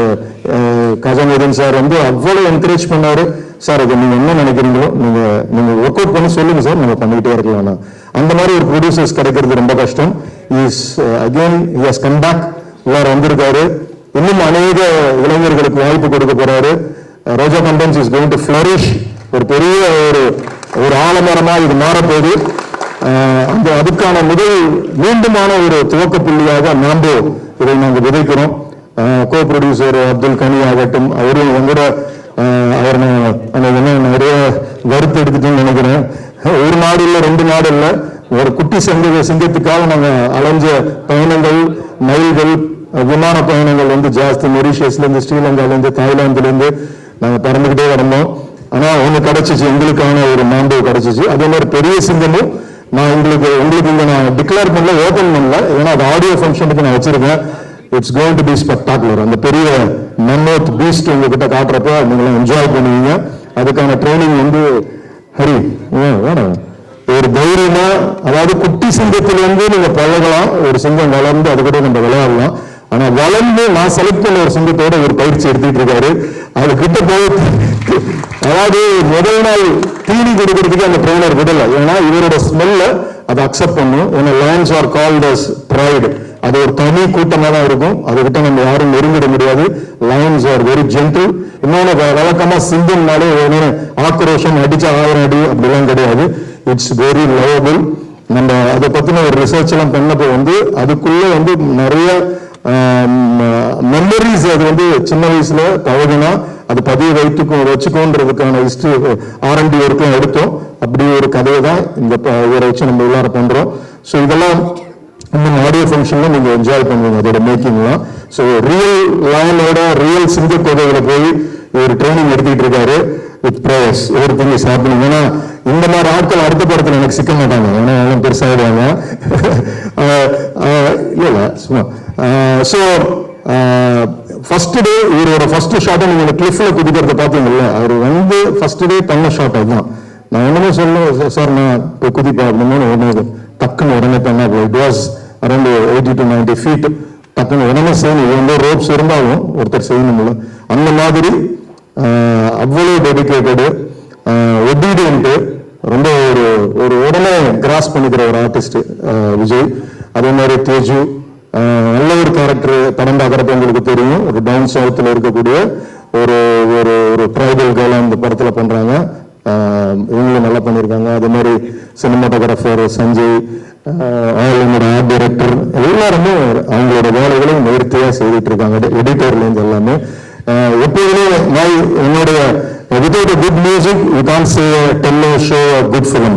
கஜாமுதீன் சார் வந்து அவ்வளவு என்கரேஜ் பண்ணாரு. சார் இது நீங்க என்ன நினைக்கிறீங்களோ நீங்க ஒர்க் அவுட் பண்ணி சொல்லுங்க சார், நம்ம பண்ணிக்கிட்டே இருக்கலாம். அந்த மாதிரி ஒரு ப்ரொடியூசர்ஸ் கிடைக்கிறது ரொம்ப கஷ்டம். Is again he has come back, இவர் வந்திருக்காரு. இன்னும் அநேக இளைஞர்களுக்கு வாய்ப்பு கொடுக்க போறாரு. Roja contents is going to flourish. ஒரு பெரிய ஒரு ஆலமரமா இது மாறப்போகுது. அதுக்கான மீண்டுமான ஒரு துவக்க புள்ளியாக நாம்போ இதை நாங்கள் விதைக்கிறோம். கோ ப்ரொடியூசர் அப்துல் கனி ஆகட்டும், அவரும் எங்கூட அவர் நிறைய வருத்து எடுத்துட்டேன்னு நினைக்கிறேன். ஒரு நாடு இல்லை, 2 நாடு இல்லை, ஒரு குட்டி சிங்கத்துக்காக நாங்கள் அலைஞ்ச பயணங்கள், மைல்கள், விமான பயணங்கள் வந்து ஜாஸ்தி. மொரிஷியஸ்லேருந்து, ஸ்ரீலங்காலேருந்து, தாய்லாந்துலேருந்து நாங்கள் பறந்துக்கிட்டே வரணும். ஆனால் ஒன்று கிடைச்சிச்சு, எங்களுக்கான ஒரு மாம்பு கிடைச்சிச்சு. அதே மாதிரி பெரிய சிங்கமும் நான் உங்களுக்கு இங்கே நான் டிக்ளேர் பண்ணல, ஓப்பன் பண்ணல, ஏன்னா அது ஆடியோ ஃபங்க்ஷனுக்கு நான் வச்சிருக்கேன். It's going to be spectacular. அந்த பெரிய மன்னோத் பீஸ்ட் உங்ககிட்ட காட்டுறப்ப நீங்களும் என்ஜாய் பண்ணுவீங்க. அதுக்கான ட்ரைனிங் வந்து ஹரி வேணும். ஒரு தைரியமா, அதாவது குட்டி சிங்கத்திலிருந்து நீங்க பழகலாம். ஒரு சிங்கம் வளர்ந்து அது கூட நம்ம விளையாடலாம். ஆனா வளர்ந்து நான் செலக்ட் பண்ண ஒரு சிங்கத்தோட ஒரு பயிற்சி எடுத்துட்டு இருக்காரு. அது கிட்ட போய் அதாவது முதல் நாள் தீனி கொடுக்கறதுக்கு அந்த ட்ரெயினர் விடல. ஏன்னா இவரோட ஸ்மெல்ல அதை அக்செப்ட் பண்ணும். ஏன்னா lions are called as pride. அது ஒரு தனி கூட்டமாக தான் இருக்கும். அதுகிட்ட நம்ம யாரும் நெருங்கிட முடியாது. Lions are very gentle. இன்னொன்று வழக்கமா சிங்கம்னாலே ஆக்ரோஷம், அடிச்ச 1000 அடி அப்படிலாம் கிடையாது. It's very lovable. நம்ம அதை பத்தின ஒரு ரிசர்ச் எல்லாம் பண்ணப்போ வந்து அதுக்குள்ள வந்து நிறைய மெமரிஸ், அது வந்து சின்ன வயசுல பழகினா அது பதிய வச்சுக்கோன்றதுக்கான ஹிஸ்டரி R&D ஒர்க்கும் எடுத்தோம். அப்படி ஒரு கதையை தான் இந்த இவரை வச்சு நம்ம எல்லாரும் பண்றோம். ஸோ இதெல்லாம் இன்னும் ஆடியோ ஃபங்க்ஷன்ல நீங்க என்ஜாய் பண்ணுவீங்க அதோட மேக்கிங்லாம். ஸோ ரியல் லயனோட ரியல் சிங்க கோதையில போய் ஒரு ட்ரைனிங் எடுத்துக்கிட்டு இருக்காரு. With prayers every thing is happening. ஏன்னா இந்த மாதிரி ஆட்கள் அடுத்த படத்தில் எனக்கு சிக்க மாட்டாங்க, ஏன்னா எல்லாம் பெருசாகிடுவாங்க. இல்ல சும்மா. ஸோ ஃபர்ஸ்ட் டே இவரோட ஃபர்ஸ்ட் ஷாட்டை நீங்க கிளிஃப்ல குதிக்கிறத பார்த்தீங்கல்ல, அவர் வந்து ஃபர்ஸ்ட் டே பண்ண ஷாட் அதுதான். நான் என்னமோ சொல்லுவேன் சார், நான் இப்போ குதிப்பேன் அப்படின்னு டக்குன்னு உடனே பண்ணா. It was around 80 to 90 feet. டக்குன்னு உடனே செய்யணும். இது வந்து ரோப்ஸ் இருந்தாலும் ஒருத்தர் செய்யணும்ல. அந்த மாதிரி அவ்வளவு டெடிக்கேட்டடு, ஒபீடியன்ட்டு, ரொம்ப ஒரு உடனே கிராஸ் பண்ணிக்கிற ஒரு ஆர்டிஸ்ட் விஜய். அதே மாதிரி தேஜு நல்ல ஒரு கேரக்டர். படம் பார்க்குறப்ப உங்களுக்கு தெரியும், ஒரு டவுன் சவுத்தில் இருக்கக்கூடிய ஒரு ஒரு ட்ரைபல் கேர்ள் அந்த படத்தில் பண்ணுறாங்க. இவங்களும் நல்லா பண்ணியிருக்காங்க. அதே மாதிரி சினிமாட்டோகிராஃபர் சஞ்சய், என்னோட ஆர்ட் டைரக்டர் எல்லாருமே அவங்களோட வேலைகளையும் நேர்த்தியாக செய்துட்டு இருக்காங்க. எடிட்டர்லேருந்து எல்லாமே எப்போதுமே என்னுடைய without a good music you can't say tell a show a good film.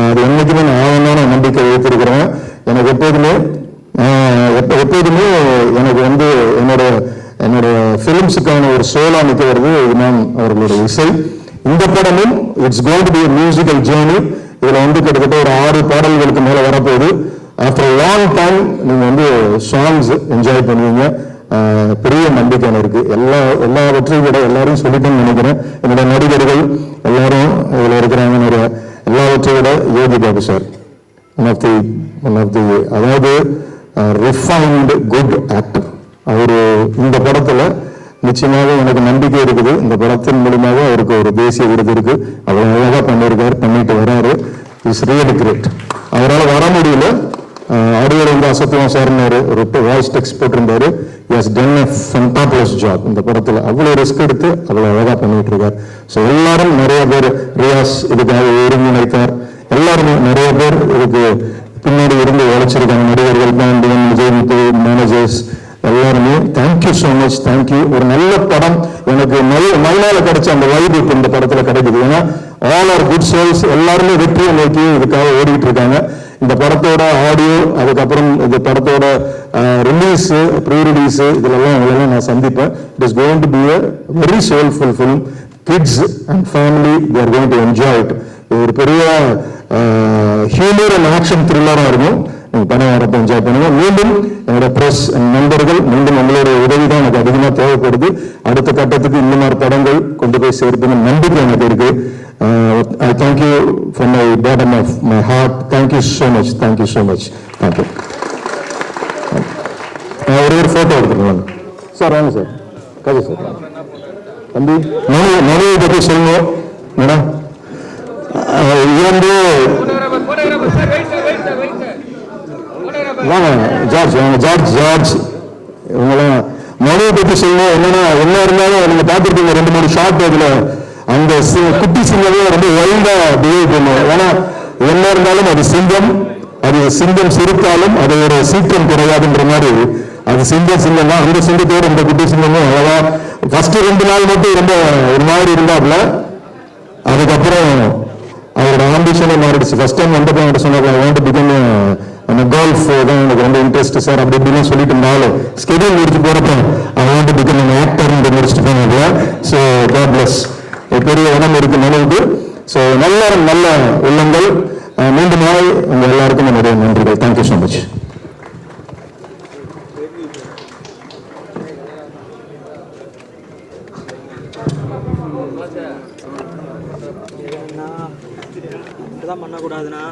அது என்னைக்குமே நான் ஆழமான நம்பிக்கை வைத்திருக்கிறேன். எனக்கு எப்போதுமே எனக்கு வந்து என்னோட ஃபிலிம்ஸுக்கான ஒரு சோலா நிற்கிறது இமாம் அவர்களுடைய இசை. இந்த படமும் it's going to be a musical journey. இதுல வந்து கிட்டத்தட்ட ஒரு 6 பாடல்களுக்கு மேல வரப்போகுது. ஆஃப்டர் லாங் டைம் நீங்கள் வந்து சாங்ஸ் என்ஜாய் பண்ணுவீங்க. பெரிய நம்பிக்கை எனக்கு எல்லாவற்றையும் விட எல்லாரும் சொல்லிட்டேன்னு நினைக்கிறேன். என்னோட நடிகர்கள் எல்லாரும் இதில் இருக்கிறாங்க. நிறைய எல்லாவற்றையும் விட Yogi Babu sir one of the அதாவது ரிஃபைன்டு குட் ஆக்டர். அவர் இந்த படத்தில் நிச்சயமாக எனக்கு நம்பிக்கை இருக்குது. இந்த படத்தின் மூலியமாக அவருக்கு ஒரு தேசிய விருது இருக்கு. அவர் அழகாக பண்ணிட்டு வராரு. Is really great. அவரால் வர முடியல. ஆடியோ வந்து அசத்துவம் சார்னாரு, ஒரு வாய்ஸ் டெக்ஸ்ட் போட்டிருந்தாரு. Has done a fantabulous job இந்த படத்தில். அவ்வளோ ரிஸ்க் எடுத்து அவ்வளோ அழகாக பண்ணிட்டு இருக்கார். ஸோ எல்லாரும் நிறைய பேர், ரியாஸ் இதுக்காக ஒருங்கிணைத்தார். எல்லாருமே நிறைய பேர் இதுக்கு பின்னாடி இருந்து உழைச்சிருக்காங்க. நடிகர்கள், பாண்டியன், விஜய், மேனேஜர்ஸ் எல்லாருமே தேங்க்யூ ஸோ மச். தேங்க்யூ. ஒரு நல்ல படம் எனக்கு மயிலால கிடைச்ச அந்த வைப் இப்போ இந்த படத்தில் கிடைக்குது. ஏன்னா ஆல் ஆர் குட் சோல்ஸ், எல்லாருமே வெற்றியை நோக்கி இதுக்காக ஓடிட்டு இருக்காங்க. இந்த படத்தோட ஆடியோ, அதுக்கப்புறம் இந்த படத்தோட ரிலீஸ், ப்ரீ ரிலீஸ், இதெல்லாம் நான் சந்திப்பேன். It is going to be a very soulful film. Kids and family, they are going to enjoy it. ஒரு பெரிய ஹியூமர் அண்ட் ஆக்ஷன் த்ரில்லராக இருக்கும். நீங்கள் படம் வரப்போ என்ஜாய் பண்ணுங்க. மீண்டும் என்னோட ப்ரெஸ் நண்பர்கள், மீண்டும் உங்களோட உதவி தான் எனக்கு அதிகமாக தேவைப்படுது. அடுத்த கட்டத்துக்கு இந்த மாதிரி படங்கள் கொண்டு போய் சேர்ப்பீங்க நம்பிக்கை எனக்கு இருக்கு. I thank you from my bottom of my heart. Thank you so much. Thank you so much. Thank you. ஒரு ஃபோட்டோ எடுத்துக்கலாம் சார். வாங்க சார். காஜா சார். தம்பி மனைவி பற்றி சொல்லணும் மேடம். இது வந்து வாங்க ஜார்ஜ் இவங்களாம் மனைவி பற்றி சொல்லணும். என்னன்னா என்ன இருந்தாலும் நீங்க பார்த்துருப்பீங்க 2-3 ஷார்ட். அதுல அந்த குட்டி சிங்கமே ரொம்ப வைல்டா பிஹேவ் பண்ணும். ஏன்னா என்ன இருந்தாலும் அது சிங்கம் சிரித்தாலும் அது ஒரு சீக்கிரம் கிடையாதுன்ற மாதிரி அது சிங்கம் தான். அந்த சிங்கத்தோட இந்த குட்டி சிங்கமும் அழகா ஃபர்ஸ்ட் 2 நாள் மட்டும் ரொம்ப ஒரு மாதிரி இருந்தாப்புல. அதுக்கப்புறம் அவரோட ஆம்பிஷனே மாறிடுச்சு. ஃபர்ஸ்ட் டைம் வந்தப்போ என்கிட்ட சொன்னாங்க, ஐ வாண்ட் டு பிகம் கோல்ஃப் தான் எனக்கு ரொம்ப இன்ட்ரெஸ்ட் சார் அப்படி இப்படின்னு சொல்லிட்டு இருந்தாலும் ஸ்கெடியூல் முடிச்சு போறப்போ I want to become actor முடிச்சுட்டு போனாங்க. So God bless. பெரிய இடம் இருக்கு நினைவுக்கு. ஸோ நல்ல உள்ளங்கள். மீண்டும் நாள் உங்க எல்லாருக்கும் என்னுடைய நன்றிகள். Thank you so much. பண்ணக்கூடாதுன்னா